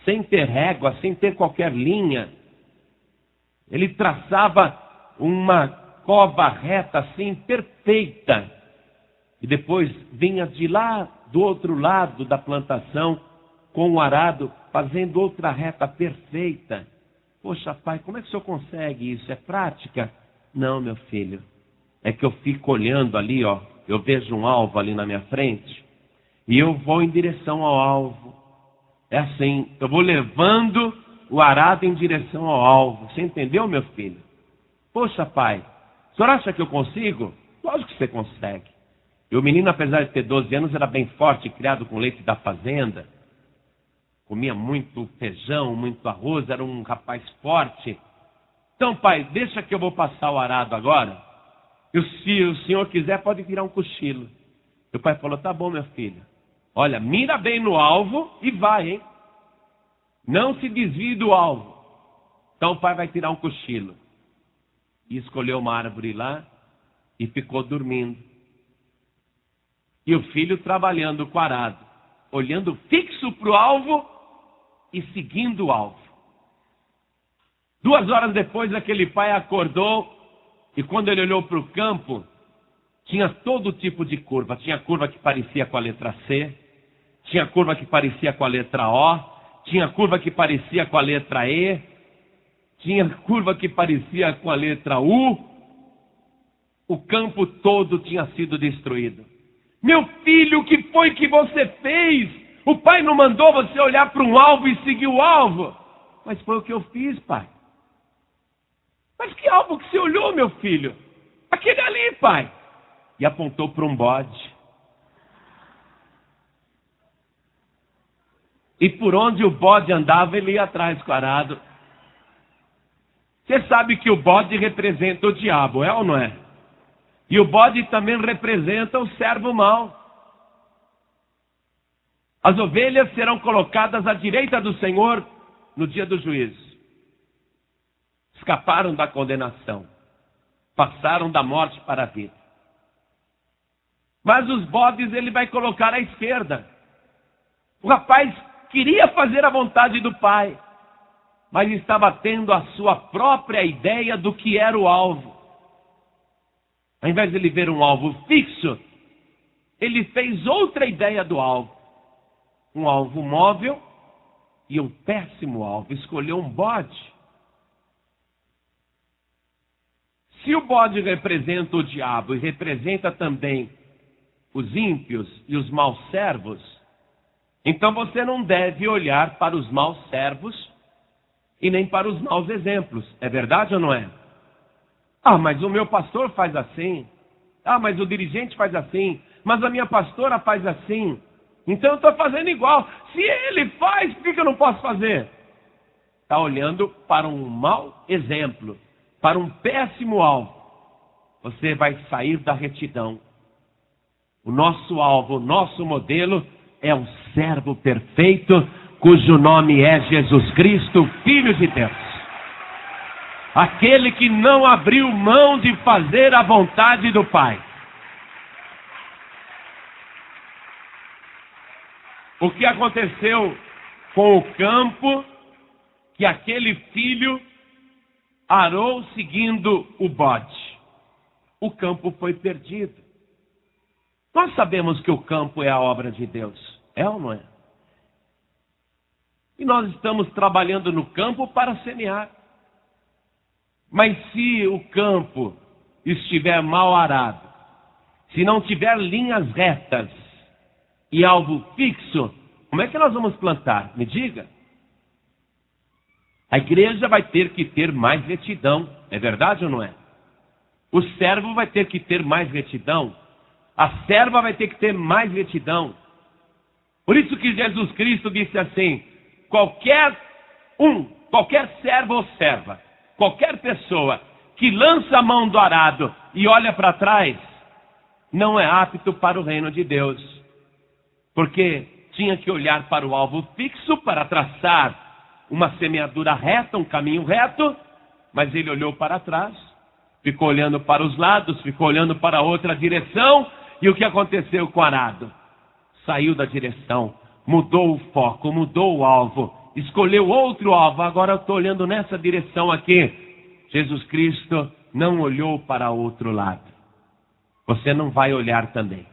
sem ter régua, sem ter qualquer linha. Ele traçava uma cova reta assim perfeita. E depois vinha de lá do outro lado da plantação com o arado fazendo outra reta perfeita. Poxa, pai, como é que o senhor consegue isso? É prática? Não, meu filho. É que eu fico olhando ali, ó. Eu vejo um alvo ali na minha frente e eu vou em direção ao alvo. É assim, eu vou levando o arado em direção ao alvo. Você entendeu, meu filho? Poxa, pai, o senhor acha que eu consigo? Lógico que você consegue. E o menino, apesar de ter 12 anos, era bem forte, criado com leite da fazenda. Comia muito feijão, muito arroz, era um rapaz forte. Então, pai, deixa que eu vou passar o arado agora. E se o senhor quiser, pode tirar um cochilo. E o pai falou, tá bom, meu filho. Olha, mira bem no alvo e vai, hein? Não se desvie do alvo. Então o pai vai tirar um cochilo. E escolheu uma árvore lá e ficou dormindo. E o filho trabalhando com o arado, olhando fixo para o alvo e seguindo o alvo. 2 horas depois, aquele pai acordou e quando ele olhou para o campo, tinha todo tipo de curva. Tinha curva que parecia com a letra C, tinha curva que parecia com a letra O, tinha curva que parecia com a letra E, tinha curva que parecia com a letra U. O campo todo tinha sido destruído. Meu filho, o que foi que você fez? O pai não mandou você olhar para um alvo e seguir o alvo? Mas foi o que eu fiz, pai. Mas que alvo que você olhou, meu filho? Aquele ali, pai. E apontou para um bode. E por onde o bode andava, ele ia atrás com o arado. Você sabe que o bode representa o diabo, é ou não é? E o bode também representa o servo mau. As ovelhas serão colocadas à direita do Senhor no dia do juízo. Escaparam da condenação. Passaram da morte para a vida. Mas os bodes ele vai colocar à esquerda. O rapaz queria fazer a vontade do pai, mas estava tendo a sua própria ideia do que era o alvo. Ao invés de ele ver um alvo fixo, ele fez outra ideia do alvo. Um alvo móvel e um péssimo alvo. Escolheu um bode. Se o bode representa o diabo e representa também os ímpios e os maus servos, então você não deve olhar para os maus servos e nem para os maus exemplos. É verdade ou não é? Ah, mas o meu pastor faz assim. Ah, mas o dirigente faz assim. Mas a minha pastora faz assim. Então eu estou fazendo igual. Se ele faz, por que eu não posso fazer? está olhando para um mau exemplo, para um péssimo alvo. Você vai sair da retidão. O nosso alvo, o nosso modelo é um servo perfeito, cujo nome é Jesus Cristo, Filho de Deus. Aquele que não abriu mão de fazer a vontade do Pai. O que aconteceu com o campo, que aquele filho arou seguindo o bode. O campo foi perdido. Nós sabemos que o campo é a obra de Deus. É ou não é? E nós estamos trabalhando no campo para semear. Mas se o campo estiver mal arado, se não tiver linhas retas e alvo fixo, como é que nós vamos plantar? Me diga. A igreja vai ter que ter mais retidão. É verdade ou não é? O servo vai ter que ter mais retidão. A serva vai ter que ter mais retidão. Por isso que Jesus Cristo disse assim: qualquer servo ou serva, qualquer pessoa que lança a mão do arado e olha para trás, não é apto para o reino de Deus. Porque tinha que olhar para o alvo fixo, para traçar uma semeadura reta, um caminho reto, mas ele olhou para trás, ficou olhando para os lados, ficou olhando para outra direção, e o que aconteceu com o arado? Saiu da direção, mudou o foco, mudou o alvo, escolheu outro alvo. Agora eu estou olhando nessa direção aqui. Jesus Cristo não olhou para outro lado. Você não vai olhar também.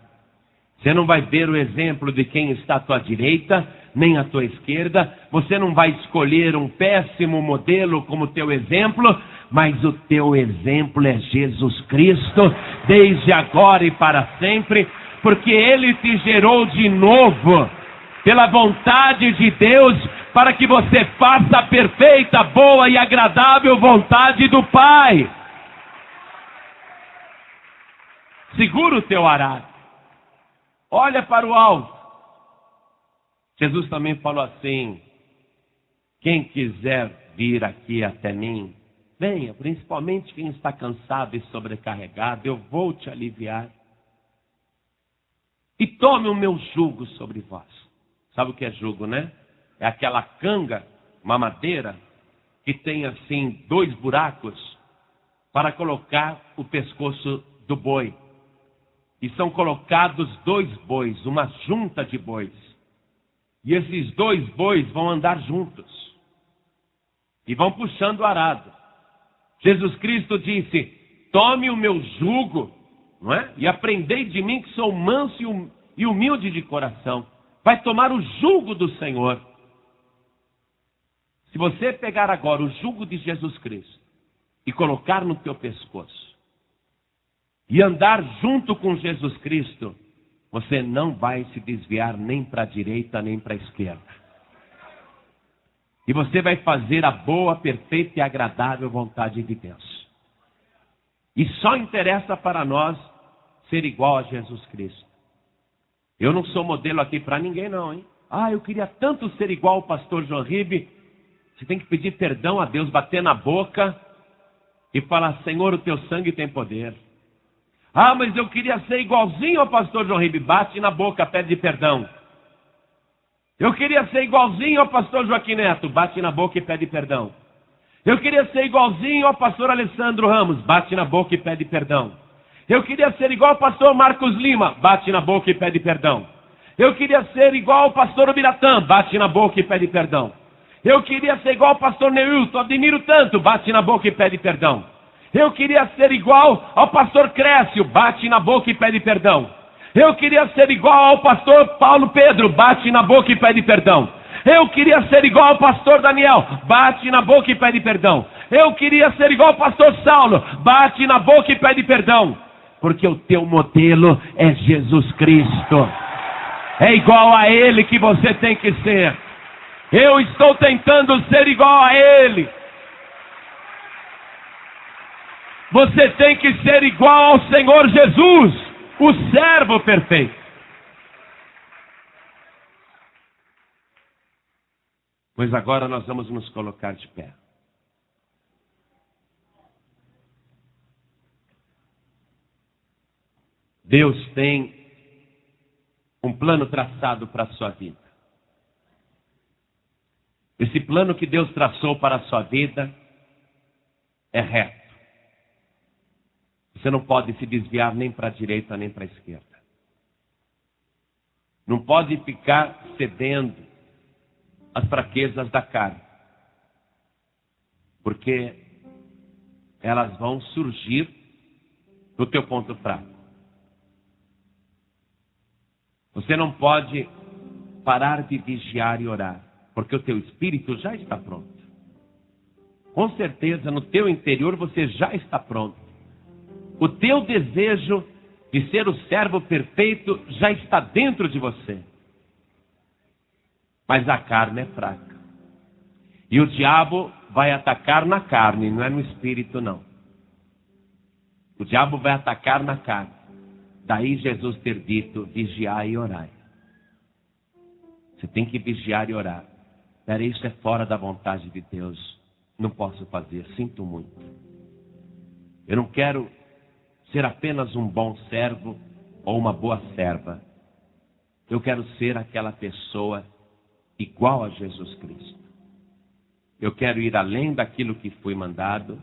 Você não vai ver o exemplo de quem está à tua direita, nem à tua esquerda. Você não vai escolher um péssimo modelo como teu exemplo, mas o teu exemplo é Jesus Cristo, desde agora e para sempre, porque Ele te gerou de novo, pela vontade de Deus, para que você faça a perfeita, boa e agradável vontade do Pai. Segura o teu arado. Olha para o alvo. Jesus também falou assim: quem quiser vir aqui até mim, venha, principalmente quem está cansado e sobrecarregado, eu vou te aliviar. E tome o meu jugo sobre vós. Sabe o que é jugo, né? É aquela canga, uma madeira, que tem assim 2 buracos para colocar o pescoço do boi. E são colocados 2 bois, uma junta de bois. E esses 2 bois vão andar juntos. E vão puxando o arado. Jesus Cristo disse: tome o meu jugo, não é? E aprendei de mim, que sou manso e humilde de coração. Vai tomar o jugo do Senhor. Se você pegar agora o jugo de Jesus Cristo e colocar no teu pescoço, e andar junto com Jesus Cristo, você não vai se desviar nem para a direita nem para a esquerda. E você vai fazer a boa, perfeita e agradável vontade de Deus. E só interessa para nós ser igual a Jesus Cristo. Eu não sou modelo aqui para ninguém não, hein? Eu queria tanto ser igual ao pastor João Ribe. Você tem que pedir perdão a Deus, bater na boca e falar: Senhor, o teu sangue tem poder. Mas eu queria ser igualzinho ao pastor João Ribe. Bate na boca, pede perdão. Eu queria ser igualzinho ao pastor Joaquim Neto. Bate na boca e pede perdão. Eu queria ser igualzinho ao pastor Alessandro Ramos. Bate na boca e pede perdão. Eu queria ser igual ao pastor Marcos Lima. Bate na boca e pede perdão. Eu queria ser igual ao pastor Ubiratã. Bate na boca e pede perdão. Eu queria ser igual ao pastor Neilton. Admiro tanto. Bate na boca e pede perdão. Eu queria ser igual ao pastor Crécio. Bate na boca e pede perdão. Eu queria ser igual ao pastor Paulo Pedro. Bate na boca e pede perdão. Eu queria ser igual ao pastor Daniel. Bate na boca e pede perdão. Eu queria ser igual ao pastor Saulo. Bate na boca e pede perdão. Porque o teu modelo é Jesus Cristo. É igual a Ele que você tem que ser. Eu estou tentando ser igual a Ele. Você tem que ser igual ao Senhor Jesus, o servo perfeito. Pois agora nós vamos nos colocar de pé. Deus tem um plano traçado para a sua vida. Esse plano que Deus traçou para a sua vida é reto. Você não pode se desviar nem para a direita nem para a esquerda. Não pode ficar cedendo às fraquezas da carne. Porque elas vão surgir no teu ponto fraco. Você não pode parar de vigiar e orar, porque o teu espírito já está pronto. Com certeza, no teu interior você já está pronto. O teu desejo de ser o servo perfeito já está dentro de você. Mas a carne é fraca. E o diabo vai atacar na carne, não é no espírito, não. O diabo vai atacar na carne. Daí Jesus ter dito, vigiai e orai. Você tem que vigiar e orar. Peraí, isso é fora da vontade de Deus. Não posso fazer, sinto muito. Eu não quero ser apenas um bom servo ou uma boa serva. Eu quero ser aquela pessoa igual a Jesus Cristo. Eu quero ir além daquilo que fui mandado.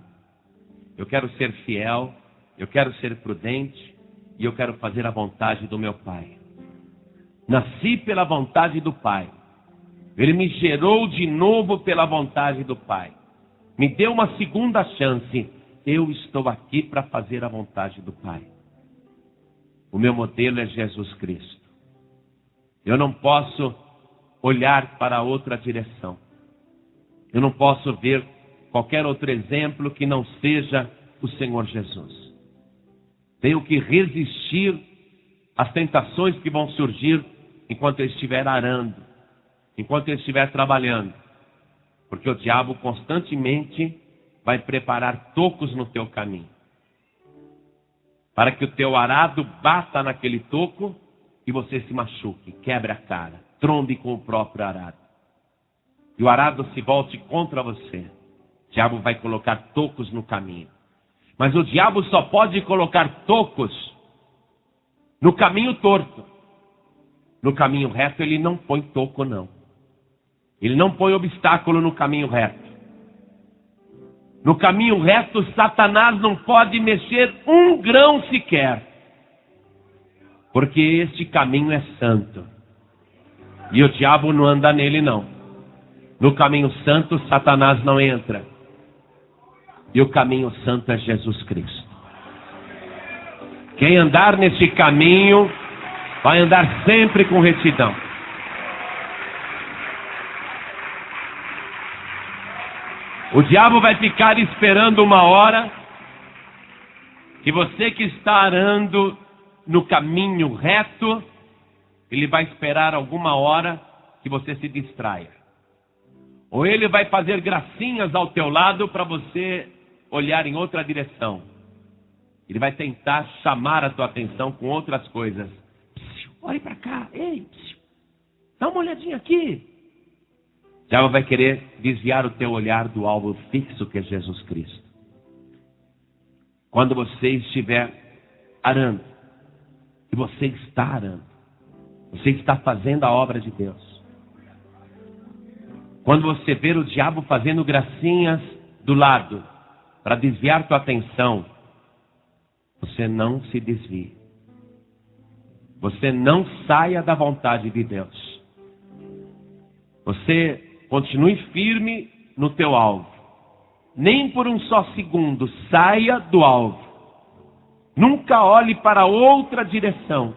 Eu quero ser fiel. Eu quero ser prudente. E eu quero fazer a vontade do meu Pai. Nasci pela vontade do Pai. Ele me gerou de novo pela vontade do Pai. Me deu uma segunda chance. Eu estou aqui para fazer a vontade do Pai. O meu modelo é Jesus Cristo. Eu não posso olhar para outra direção. Eu não posso ver qualquer outro exemplo que não seja o Senhor Jesus. Tenho que resistir às tentações que vão surgir enquanto eu estiver arando, enquanto eu estiver trabalhando. Porque o diabo constantemente vai preparar tocos no teu caminho. Para que o teu arado bata naquele toco e você se machuque, quebre a cara, trombe com o próprio arado. E o arado se volte contra você. O diabo vai colocar tocos no caminho. Mas o diabo só pode colocar tocos no caminho torto. No caminho reto ele não põe toco, não. Ele não põe obstáculo no caminho reto. No caminho reto, Satanás não pode mexer um grão sequer. Porque este caminho é santo. E o diabo não anda nele, não. No caminho santo, Satanás não entra. E o caminho santo é Jesus Cristo. Quem andar neste caminho, vai andar sempre com retidão. O diabo vai ficar esperando uma hora que você que está arando no caminho reto, ele vai esperar alguma hora que você se distraia. Ou ele vai fazer gracinhas ao teu lado para você olhar em outra direção. Ele vai tentar chamar a tua atenção com outras coisas. Olhe para cá, ei, dá uma olhadinha aqui. O diabo vai querer desviar o teu olhar do alvo fixo que é Jesus Cristo. Quando você estiver arando, e você está arando, você está fazendo a obra de Deus. Quando você ver o diabo fazendo gracinhas do lado, para desviar tua atenção, você não se desvie. Você não saia da vontade de Deus. Você continue firme no teu alvo. Nem por um só segundo saia do alvo. Nunca olhe para outra direção.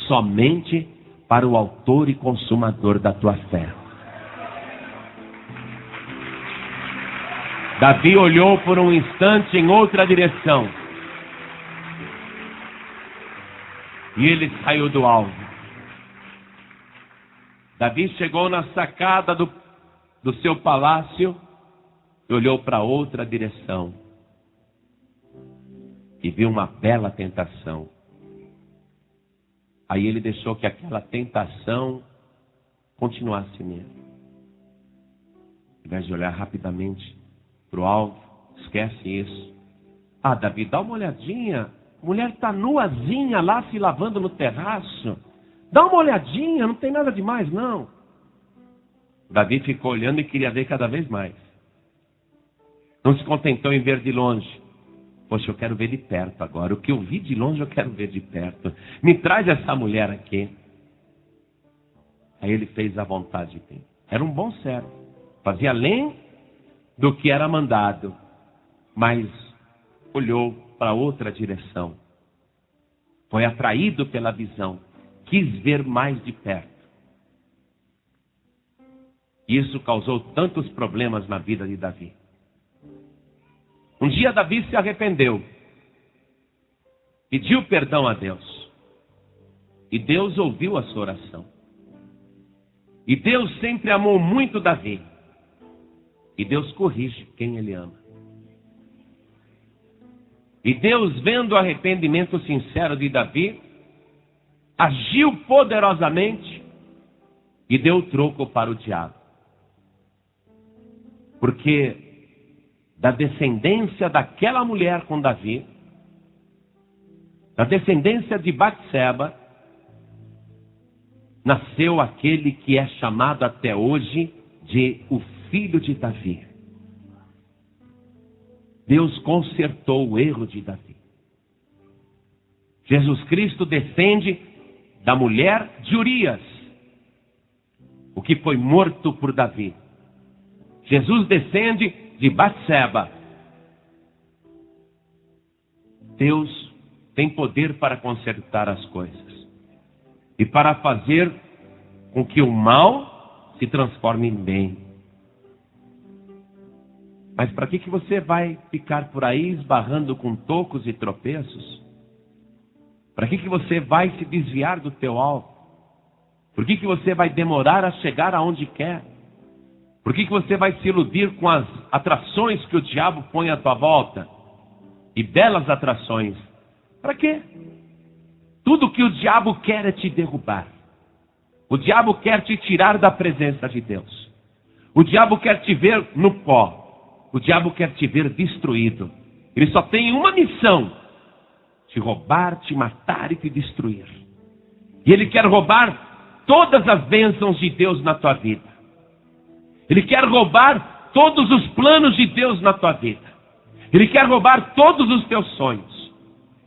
Somente para o autor e consumador da tua fé. Davi olhou por um instante em outra direção. E ele saiu do alvo. Davi chegou na sacada do seu palácio e olhou para outra direção. E viu uma bela tentação. Aí ele deixou que aquela tentação continuasse nele. Ao invés de olhar rapidamente para o alvo, esquece isso. Ah, Davi, dá uma olhadinha. A mulher está nuazinha lá se lavando no terraço. Dá uma olhadinha, não tem nada demais, não. Davi ficou olhando e queria ver cada vez mais. Não se contentou em ver de longe. Poxa, eu quero ver de perto agora. O que eu vi de longe, eu quero ver de perto. Me traz essa mulher aqui. Aí ele fez a vontade de Deus. Era um bom servo. Fazia além do que era mandado. Mas olhou para outra direção. Foi atraído pela visão. Quis ver mais de perto. Isso causou tantos problemas na vida de Davi. Um dia Davi se arrependeu. Pediu perdão a Deus. E Deus ouviu a sua oração. E Deus sempre amou muito Davi. E Deus corrige quem Ele ama. E Deus, vendo o arrependimento sincero de Davi, agiu poderosamente e deu troco para o diabo. Porque da descendência daquela mulher com Davi, da descendência de Batseba, nasceu aquele que é chamado até hoje de o filho de Davi. Deus consertou o erro de Davi. Jesus Cristo descende da mulher de Urias, o que foi morto por Davi. Jesus descende de Batseba. Deus tem poder para consertar as coisas e para fazer com que o mal se transforme em bem. Mas para que você vai ficar por aí esbarrando com tocos e tropeços? Para que você vai se desviar do teu alvo? Por que você vai demorar a chegar aonde quer? Por que você vai se iludir com as atrações que o diabo põe à tua volta? E belas atrações. Para quê? Tudo que o diabo quer é te derrubar. O diabo quer te tirar da presença de Deus. O diabo quer te ver no pó. O diabo quer te ver destruído. Ele só tem uma missão: te roubar, te matar e te destruir. E ele quer roubar todas as bênçãos de Deus na tua vida. Ele quer roubar todos os planos de Deus na tua vida. Ele quer roubar todos os teus sonhos.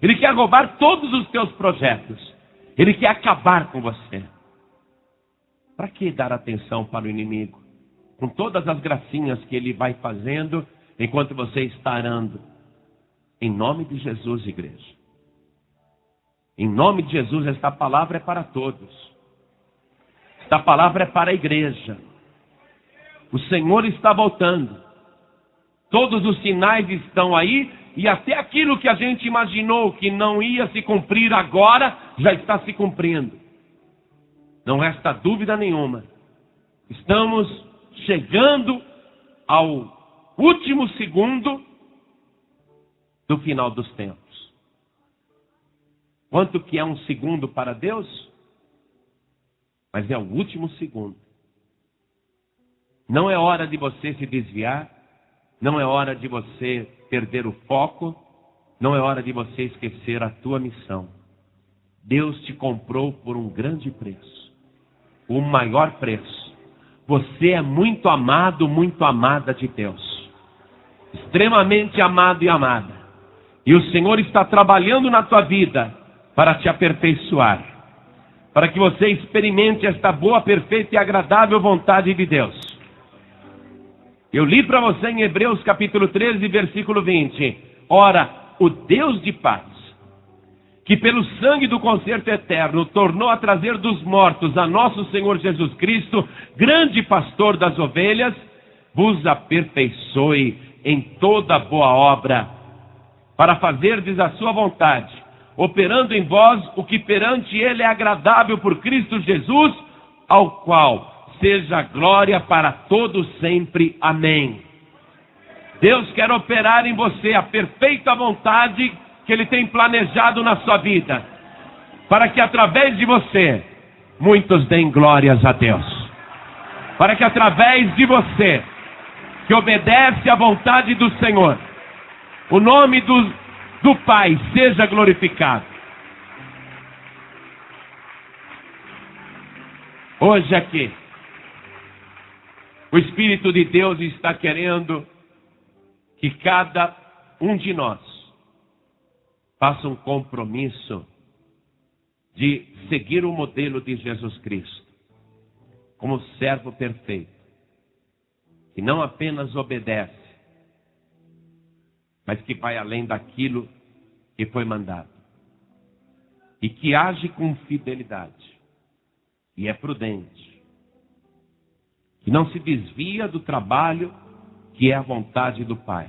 Ele quer roubar todos os teus projetos. Ele quer acabar com você. Para que dar atenção para o inimigo? Com todas as gracinhas que ele vai fazendo enquanto você está orando. Em nome de Jesus, igreja. Em nome de Jesus, esta palavra é para todos. Esta palavra é para a igreja. O Senhor está voltando. Todos os sinais estão aí. E até aquilo que a gente imaginou que não ia se cumprir agora, já está se cumprindo. Não resta dúvida nenhuma. Estamos chegando ao último segundo do final dos tempos. Quanto que é um segundo para Deus? Mas é o último segundo. Não é hora de você se desviar. Não é hora de você perder o foco. Não é hora de você esquecer a tua missão. Deus te comprou por um grande preço. O maior preço. Você é muito amado, muito amada de Deus. Extremamente amado e amada. E o Senhor está trabalhando na tua vida para te aperfeiçoar. Para que você experimente esta boa, perfeita e agradável vontade de Deus. Eu li para você em Hebreus capítulo 13, versículo 20. Ora, o Deus de paz, que pelo sangue do concerto eterno tornou a trazer dos mortos a nosso Senhor Jesus Cristo, grande pastor das ovelhas, vos aperfeiçoe em toda boa obra, para fazerdes a sua vontade, operando em vós o que perante Ele é agradável por Cristo Jesus, ao qual seja glória para todos sempre. Amém. Deus quer operar em você a perfeita vontade que Ele tem planejado na sua vida, para que através de você, muitos deem glórias a Deus. Para que através de você, que obedece à vontade do Senhor, o nome do Pai seja glorificado. Hoje aqui, o Espírito de Deus está querendo que cada um de nós faça um compromisso de seguir o modelo de Jesus Cristo, como servo perfeito, que não apenas obedece, mas que vai além daquilo que foi mandado, e que age com fidelidade, e é prudente, que não se desvia do trabalho que é a vontade do Pai,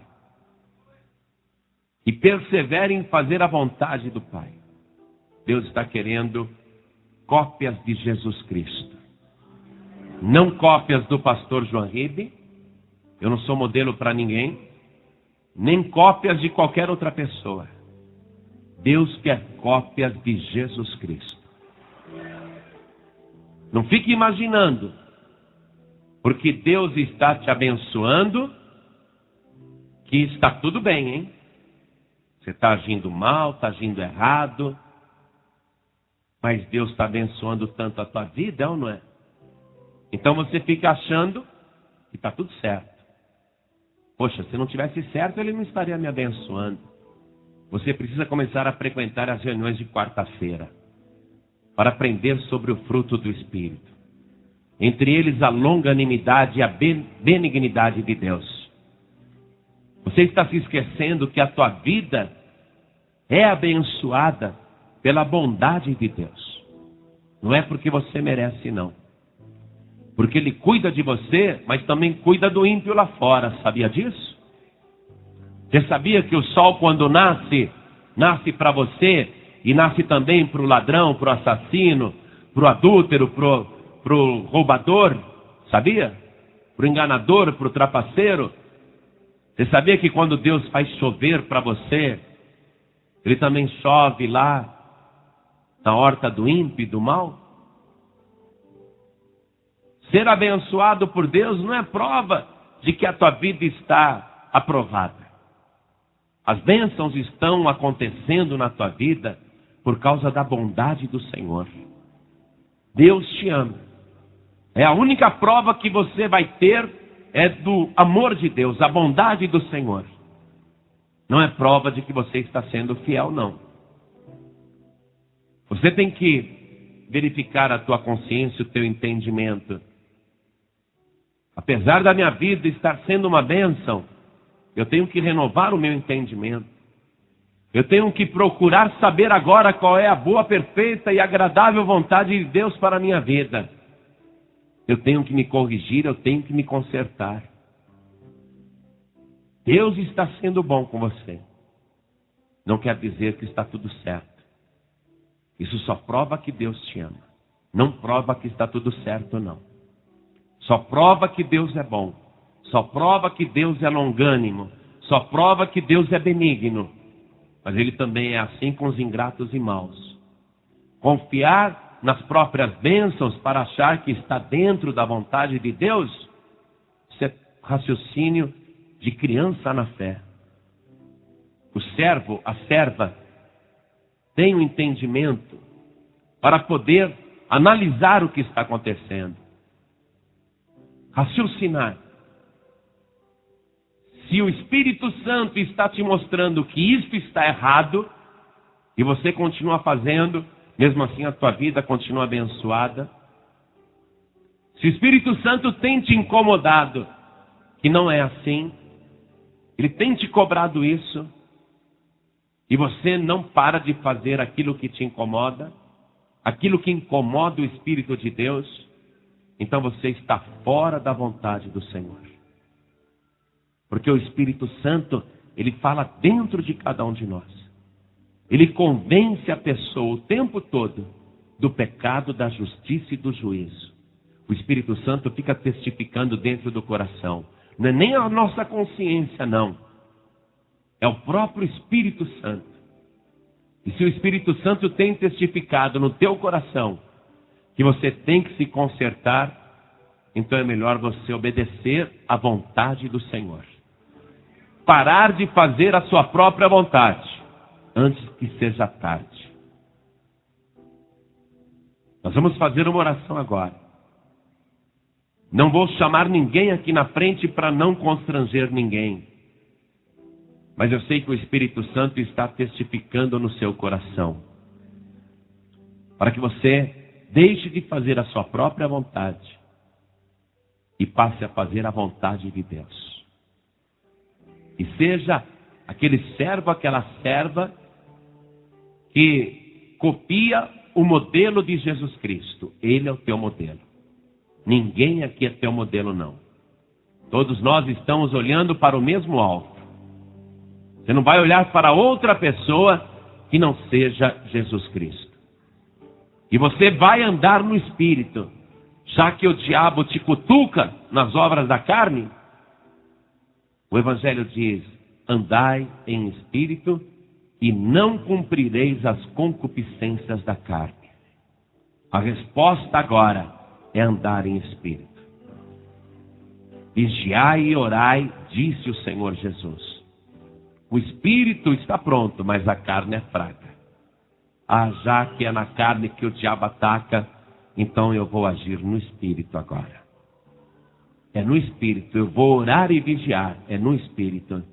e persevera em fazer a vontade do Pai. Deus está querendo cópias de Jesus Cristo, não cópias do pastor João Ribe. Eu não sou modelo para ninguém, nem cópias de qualquer outra pessoa. Deus quer cópias de Jesus Cristo. Não fique imaginando, porque Deus está te abençoando, que está tudo bem, hein? Você está agindo mal, está agindo errado, mas Deus está abençoando tanto a tua vida, é ou não é? Então você fica achando que está tudo certo. Poxa, se não tivesse certo, Ele não estaria me abençoando. Você precisa começar a frequentar as reuniões de quarta-feira, para aprender sobre o fruto do Espírito. Entre eles, a longanimidade e a benignidade de Deus. Você está se esquecendo que a tua vida é abençoada pela bondade de Deus. Não é porque você merece, não. Porque Ele cuida de você, mas também cuida do ímpio lá fora. Sabia disso? Você sabia que o sol, quando nasce para você, e nasce também para o ladrão, para o assassino, para o adúltero, para o roubador? Sabia? Para o enganador, para o trapaceiro? Você sabia que quando Deus faz chover para você, Ele também chove lá na horta do ímpio e do mal? Ser abençoado por Deus não é prova de que a tua vida está aprovada. As bênçãos estão acontecendo na tua vida por causa da bondade do Senhor. Deus te ama. É a única prova que você vai ter, é do amor de Deus, a bondade do Senhor. Não é prova de que você está sendo fiel, não. Você tem que verificar a tua consciência, o teu entendimento. Apesar da minha vida estar sendo uma bênção, eu tenho que renovar o meu entendimento. Eu tenho que procurar saber agora qual é a boa, perfeita e agradável vontade de Deus para a minha vida. Eu tenho que me corrigir, eu tenho que me consertar. Deus está sendo bom com você. Não quer dizer que está tudo certo. Isso só prova que Deus te ama. Não prova que está tudo certo, não. Só prova que Deus é bom. Só prova que Deus é longânimo. Só prova que Deus é benigno. Mas Ele também é assim com os ingratos e maus. Confiar nas próprias bênçãos para achar que está dentro da vontade de Deus, isso é raciocínio de criança na fé. O servo, a serva, tem um entendimento para poder analisar o que está acontecendo. Raciocinar. Se o Espírito Santo está te mostrando que isto está errado, e você continua fazendo, mesmo assim a tua vida continua abençoada. Se o Espírito Santo tem te incomodado, que não é assim, Ele tem te cobrado isso, e você não para de fazer aquilo que te incomoda, aquilo que incomoda o Espírito de Deus, então você está fora da vontade do Senhor. Porque o Espírito Santo, Ele fala dentro de cada um de nós. Ele convence a pessoa o tempo todo do pecado, da justiça e do juízo. O Espírito Santo fica testificando dentro do coração. Não é nem a nossa consciência, não. É o próprio Espírito Santo. E se o Espírito Santo tem testificado no teu coração que você tem que se consertar, então é melhor você obedecer à vontade do Senhor. Parar de fazer a sua própria vontade, antes que seja tarde. Nós vamos fazer uma oração agora. Não vou chamar ninguém aqui na frente para não constranger ninguém. Mas eu sei que o Espírito Santo está testificando no seu coração, para que você deixe de fazer a sua própria vontade e passe a fazer a vontade de Deus. E seja aquele servo, aquela serva que copia o modelo de Jesus Cristo. Ele é o teu modelo. Ninguém aqui é teu modelo, não. Todos nós estamos olhando para o mesmo alvo. Você não vai olhar para outra pessoa que não seja Jesus Cristo. E você vai andar no Espírito, já que o diabo te cutuca nas obras da carne. O Evangelho diz: andai em Espírito e não cumprireis as concupiscências da carne. A resposta agora é andar em Espírito. Vigiai e orai, disse o Senhor Jesus. O Espírito está pronto, mas a carne é fraca. Já que é na carne que o diabo ataca, então eu vou agir no Espírito agora. É no Espírito, eu vou orar e vigiar, é no Espírito.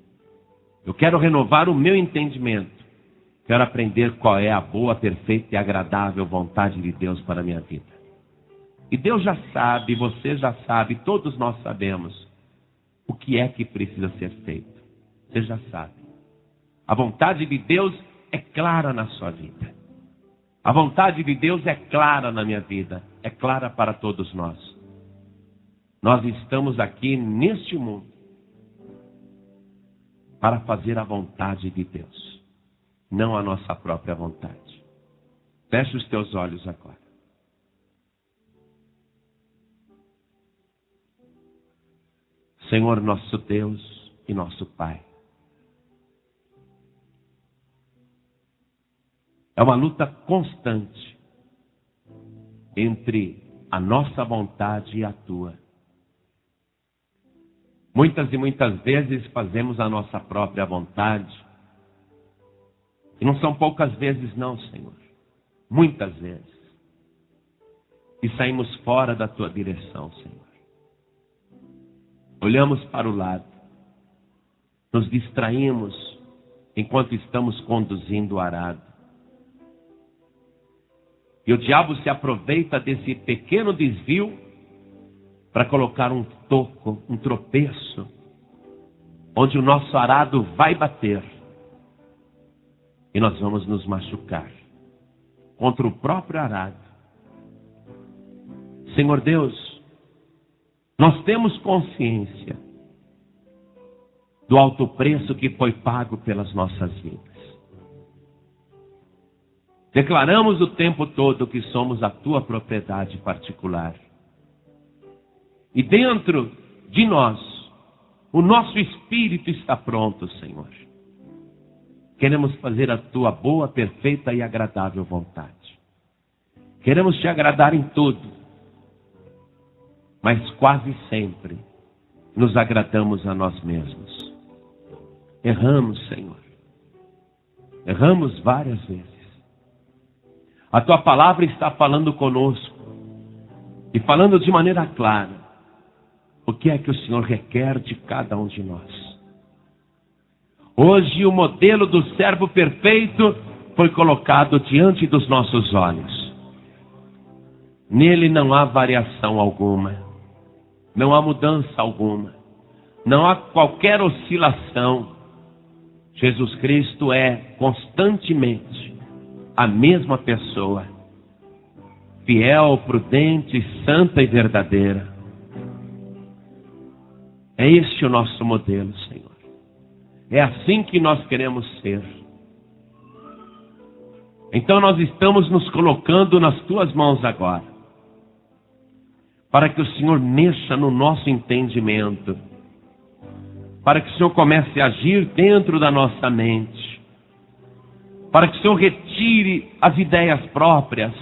Eu quero renovar o meu entendimento. Quero aprender qual é a boa, perfeita e agradável vontade de Deus para a minha vida. E Deus já sabe, você já sabe, todos nós sabemos o que é que precisa ser feito. Você já sabe. A vontade de Deus é clara na sua vida. A vontade de Deus é clara na minha vida. É clara para todos nós. Nós estamos aqui neste mundo para fazer a vontade de Deus, não a nossa própria vontade. Feche os teus olhos agora. Senhor, nosso Deus e nosso Pai, é uma luta constante entre a nossa vontade e a tua. Muitas e muitas vezes fazemos a nossa própria vontade. E não são poucas vezes não, Senhor. Muitas vezes. E saímos fora da tua direção, Senhor. Olhamos para o lado. Nos distraímos enquanto estamos conduzindo o arado. E o diabo se aproveita desse pequeno desvio para colocar um toco, um tropeço, onde o nosso arado vai bater. E nós vamos nos machucar contra o próprio arado. Senhor Deus, nós temos consciência do alto preço que foi pago pelas nossas vidas. Declaramos o tempo todo que somos a tua propriedade particular. E dentro de nós, o nosso espírito está pronto, Senhor. Queremos fazer a tua boa, perfeita e agradável vontade. Queremos te agradar em tudo. Mas quase sempre nos agradamos a nós mesmos. Erramos, Senhor. Erramos várias vezes. A tua palavra está falando conosco e falando de maneira clara o que é que o Senhor requer de cada um de nós. Hoje o modelo do servo perfeito foi colocado diante dos nossos olhos. Nele não há variação alguma, não há mudança alguma, não há qualquer oscilação. Jesus Cristo é constantemente a mesma pessoa, fiel, prudente, santa e verdadeira. É este o nosso modelo, Senhor. É assim que nós queremos ser. Então nós estamos nos colocando nas tuas mãos agora, para que o Senhor mexa no nosso entendimento, para que o Senhor comece a agir dentro da nossa mente, para que o Senhor retire as ideias próprias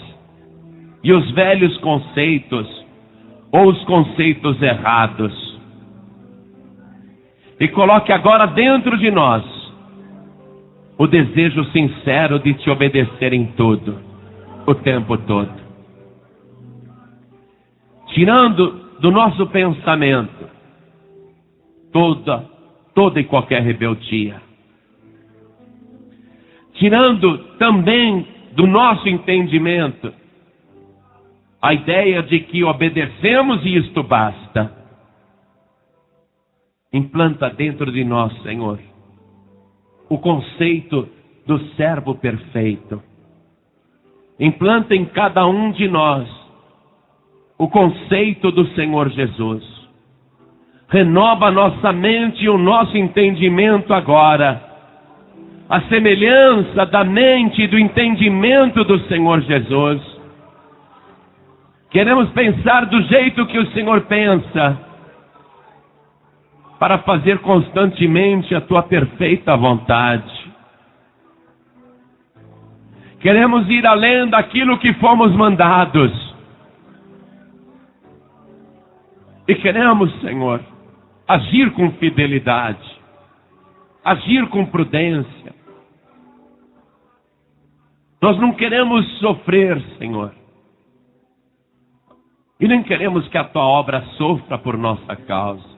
e os velhos conceitos, ou os conceitos errados. E coloque agora dentro de nós o desejo sincero de te obedecer em tudo, o tempo todo. Tirando do nosso pensamento toda e qualquer rebeldia. Tirando também do nosso entendimento a ideia de que obedecemos e isto basta. Implanta dentro de nós, Senhor, o conceito do servo perfeito. Implanta em cada um de nós o conceito do Senhor Jesus. Renova a nossa mente e o nosso entendimento agora, a semelhança da mente e do entendimento do Senhor Jesus. Queremos pensar do jeito que o Senhor pensa, para fazer constantemente a tua perfeita vontade. Queremos ir além daquilo que fomos mandados. E queremos, Senhor, agir com fidelidade, agir com prudência. Nós não queremos sofrer, Senhor, e nem queremos que a tua obra sofra por nossa causa.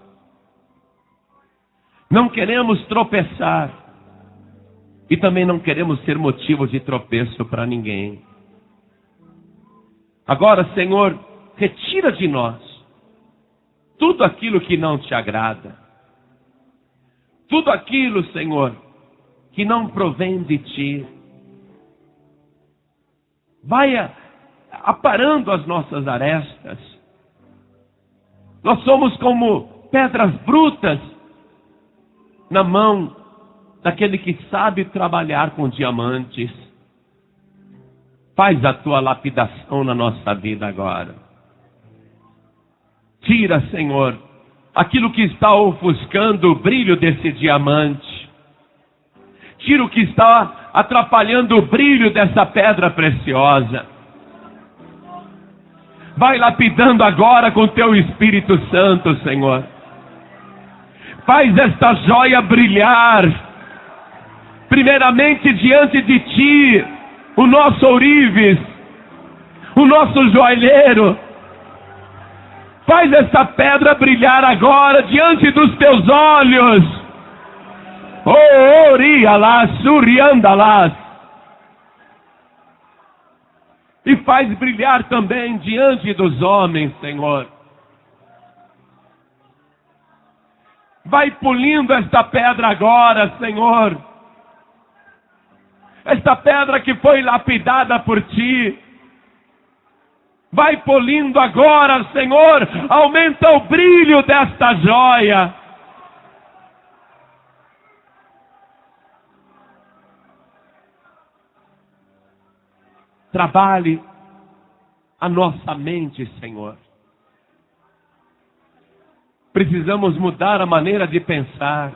Não queremos tropeçar, e também não queremos ser motivo de tropeço para ninguém. Agora, Senhor, retira de nós tudo aquilo que não te agrada. Tudo aquilo, Senhor, que não provém de ti. Vai aparando as nossas arestas. Nós somos como pedras brutas na mão daquele que sabe trabalhar com diamantes. Faz a tua lapidação na nossa vida agora. Tira, Senhor, aquilo que está ofuscando o brilho desse diamante. Tira o que está atrapalhando o brilho dessa pedra preciosa. Vai lapidando agora com teu Espírito Santo, Senhor. Faz esta joia brilhar. Primeiramente diante de ti, o nosso ourives, o nosso joalheiro. Faz esta pedra brilhar agora diante dos teus olhos. Oh, orialás, suriandalás. E faz brilhar também diante dos homens, Senhor. Vai polindo esta pedra agora, Senhor. Esta pedra que foi lapidada por ti. Vai polindo agora, Senhor. Aumenta o brilho desta joia. Trabalhe a nossa mente, Senhor. Precisamos mudar a maneira de pensar.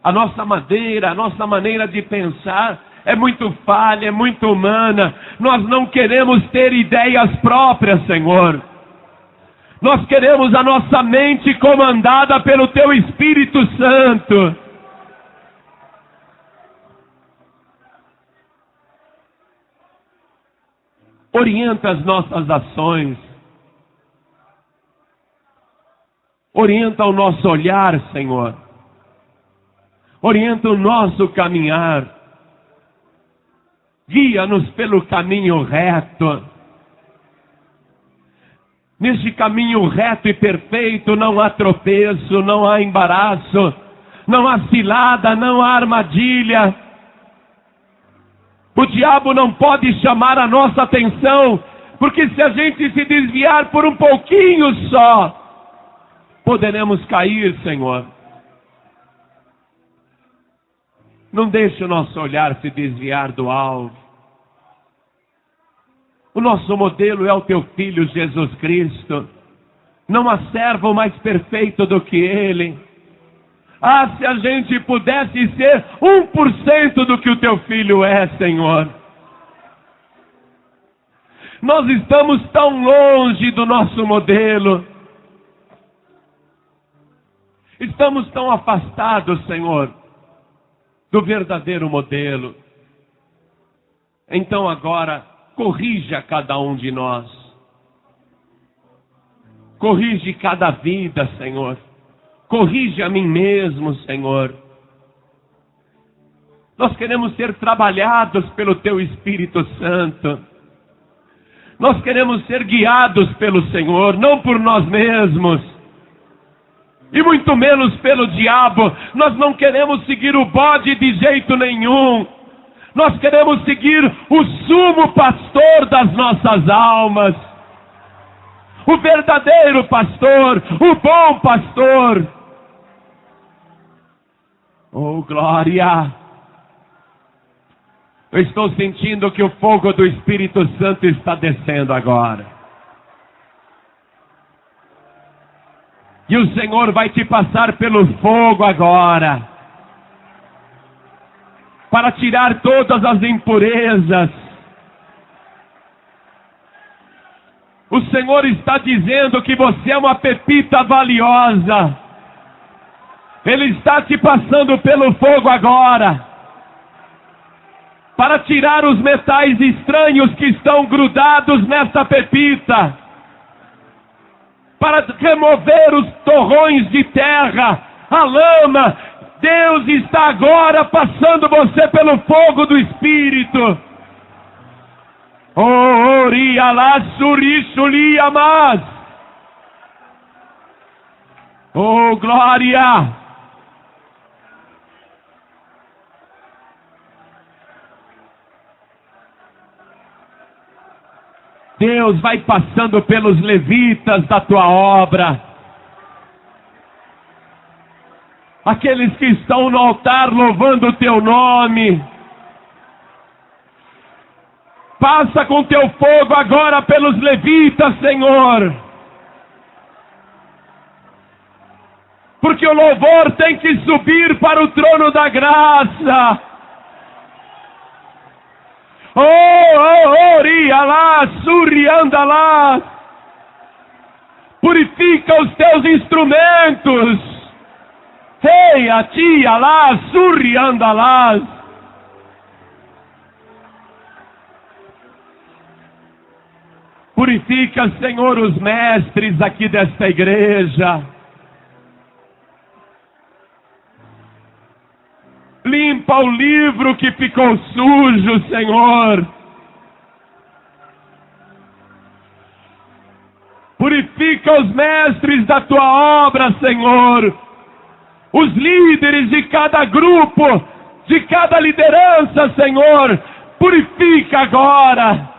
A nossa maneira de pensar é muito falha, é muito humana. Nós não queremos ter ideias próprias, Senhor. Nós queremos a nossa mente comandada pelo Teu Espírito Santo. Orienta as nossas ações. Orienta o nosso olhar, Senhor. Orienta o nosso caminhar. Guia-nos pelo caminho reto. Neste caminho reto e perfeito não há tropeço, não há embaraço, não há cilada, não há armadilha. O diabo não pode chamar a nossa atenção, porque se a gente se desviar por um pouquinho só, poderemos cair, Senhor. Não deixe o nosso olhar se desviar do alvo. O nosso modelo é o Teu Filho Jesus Cristo. Não há servo mais perfeito do que Ele. Ah, se a gente pudesse ser 1% do que o Teu Filho é, Senhor. Nós estamos tão longe do nosso modelo. Estamos tão afastados, Senhor, do verdadeiro modelo. Então agora, corrija cada um de nós. Corrige cada vida, Senhor. Corrige a mim mesmo, Senhor. Nós queremos ser trabalhados pelo Teu Espírito Santo. Nós queremos ser guiados pelo Senhor, não por nós mesmos. E muito menos pelo diabo. Nós não queremos seguir o bode de jeito nenhum. Nós queremos seguir o sumo pastor das nossas almas. O verdadeiro pastor, o bom pastor. Oh, glória! Eu estou sentindo que o fogo do Espírito Santo está descendo agora. E o Senhor vai te passar pelo fogo agora, para tirar todas as impurezas. O Senhor está dizendo que você é uma pepita valiosa. Ele está te passando pelo fogo agora, para tirar os metais estranhos que estão grudados nessa pepita, para remover os torrões de terra, a lama. Deus está agora passando você pelo fogo do Espírito. Oh, oh, glória! Deus vai passando pelos levitas da tua obra. Aqueles que estão no altar louvando o teu nome. Passa com teu fogo agora pelos levitas, Senhor. Porque o louvor tem que subir para o trono da graça. Rialá, Suriandalá. Purifica os teus instrumentos. Rei, a ti, Alá, Suriandalá. Purifica, Senhor, os mestres aqui desta igreja. Limpa o livro que ficou sujo, Senhor. Purifica os mestres da tua obra, Senhor. Os líderes de cada grupo, de cada liderança, Senhor. Purifica agora.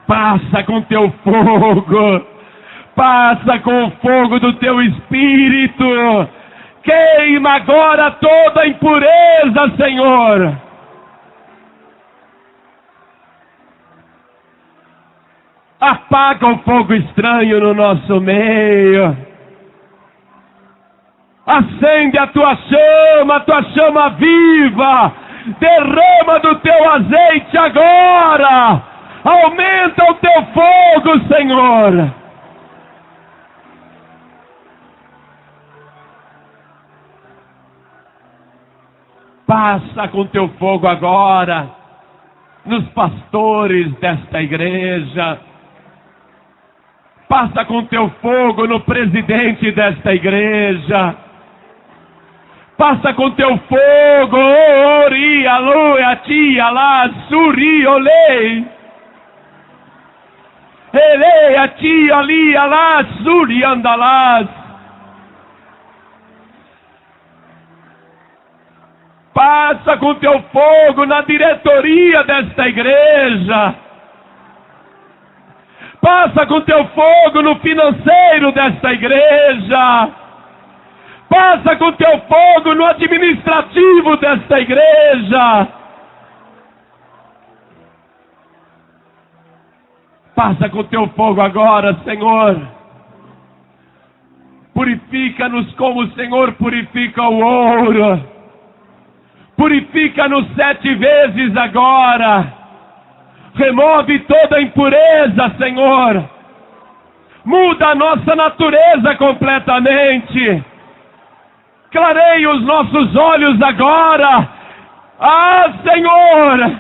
Passa com teu fogo. Passa com o fogo do teu Espírito. Queima agora toda a impureza, Senhor. Apaga o fogo estranho no nosso meio. Acende a tua chama viva. Derrama do teu azeite agora. Aumenta o teu fogo, Senhor. Passa com teu fogo agora nos pastores desta igreja. Passa com teu fogo no presidente desta igreja. Passa com teu fogo, ori, alô, ati, alá, suri, olei. Ele, ati, ali, alá, suri, andalás. Passa com teu fogo na diretoria desta igreja. Passa com teu fogo no financeiro desta igreja. Passa com teu fogo no administrativo desta igreja. Passa com teu fogo agora, Senhor. Purifica-nos como o Senhor purifica o ouro. Purifica-nos 7 vezes agora. Remove toda impureza, Senhor. Muda a nossa natureza completamente. Clareie os nossos olhos agora. Ah, Senhor,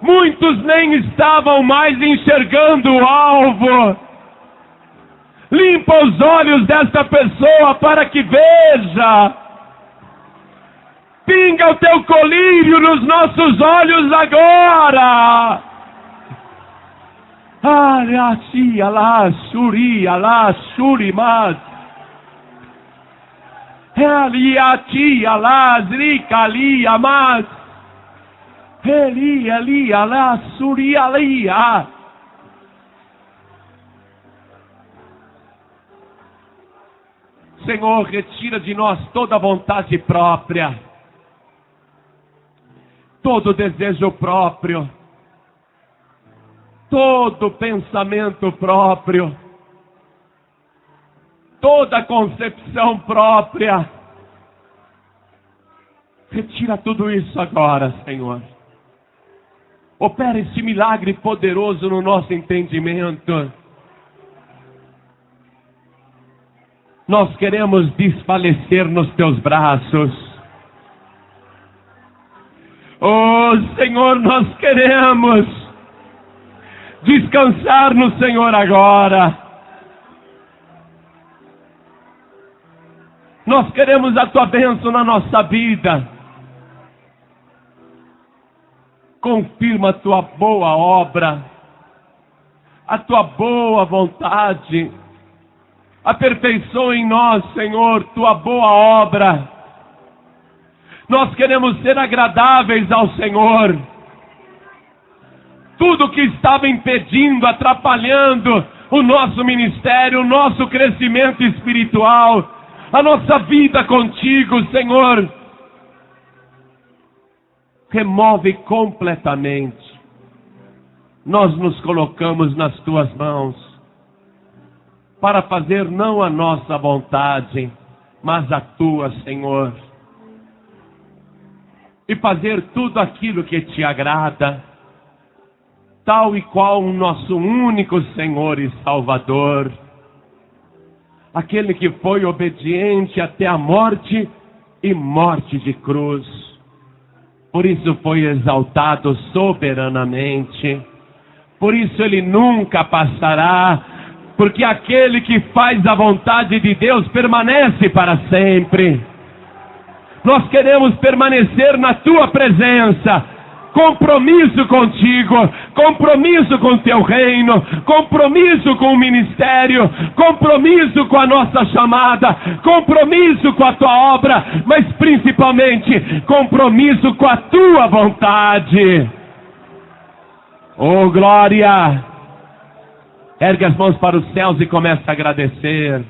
muitos nem estavam mais enxergando o alvo. Limpa os olhos desta pessoa para que veja. Pinga o teu colírio nos nossos olhos agora. Arachi alá, shuri alá, shuri mas. Eliati alá, zrika ali amas. Eli ali alá, shuri ali ah. Senhor, retira de nós toda vontade própria, todo desejo próprio, todo pensamento próprio, toda concepção própria. Retira tudo isso agora, Senhor. Opera esse milagre poderoso no nosso entendimento. Nós queremos desfalecer nos teus braços. Oh, Senhor, nós queremos descansar no Senhor agora. Nós queremos a tua bênção na nossa vida. Confirma a tua boa obra, a tua boa vontade. Aperfeiçoa em nós, Senhor, tua boa obra. Nós queremos ser agradáveis ao Senhor. Tudo que estava impedindo, atrapalhando o nosso ministério, o nosso crescimento espiritual, a nossa vida contigo, Senhor, remove completamente. Nós nos colocamos nas tuas mãos para fazer não a nossa vontade, mas a tua, Senhor. E fazer tudo aquilo que te agrada, tal e qual o nosso único Senhor e Salvador. Aquele que foi obediente até a morte e morte de cruz. Por isso foi exaltado soberanamente. Por isso ele nunca passará. Porque aquele que faz a vontade de Deus permanece para sempre. Nós queremos permanecer na tua presença. Compromisso contigo, compromisso com o teu reino, compromisso com o ministério, compromisso com a nossa chamada, compromisso com a tua obra, mas principalmente compromisso com a tua vontade. Oh, glória! Ergue as mãos para os céus e começa a agradecer.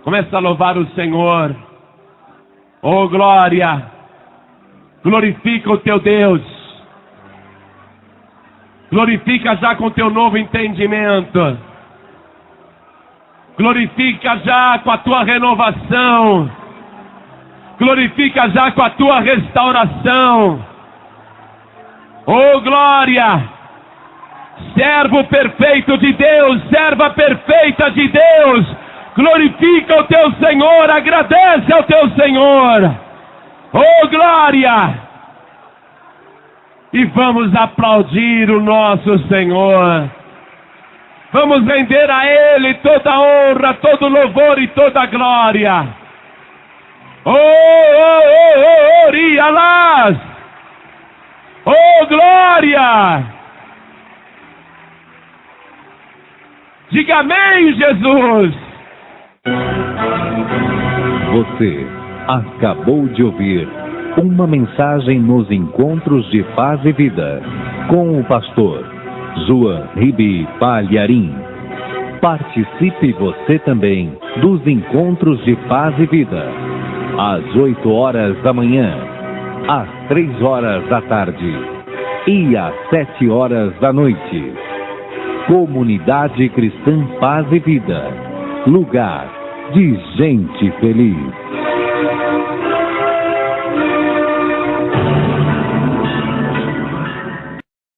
Começa a louvar o Senhor. Oh, glória! Glorifica o teu Deus. Glorifica já com o teu novo entendimento. Glorifica já com a tua renovação. Glorifica já com a tua restauração. Oh, glória! Servo perfeito de Deus, serva perfeita de Deus, glorifica o teu Senhor, agradece ao teu Senhor. Oh, glória! E vamos aplaudir o nosso Senhor. Vamos render a Ele toda a honra, todo o louvor e toda a glória. Oh, oh, oh, oh, oh, rialás! Oh, glória! Diga amém, Jesus! Você acabou de ouvir uma mensagem nos Encontros de Paz e Vida, com o pastor João Ribe Palharim. Participe você também dos Encontros de Paz e Vida, às 8 horas da manhã, às 3 horas da tarde e às 7 horas da noite. Comunidade Cristã Paz e Vida, lugar de gente feliz.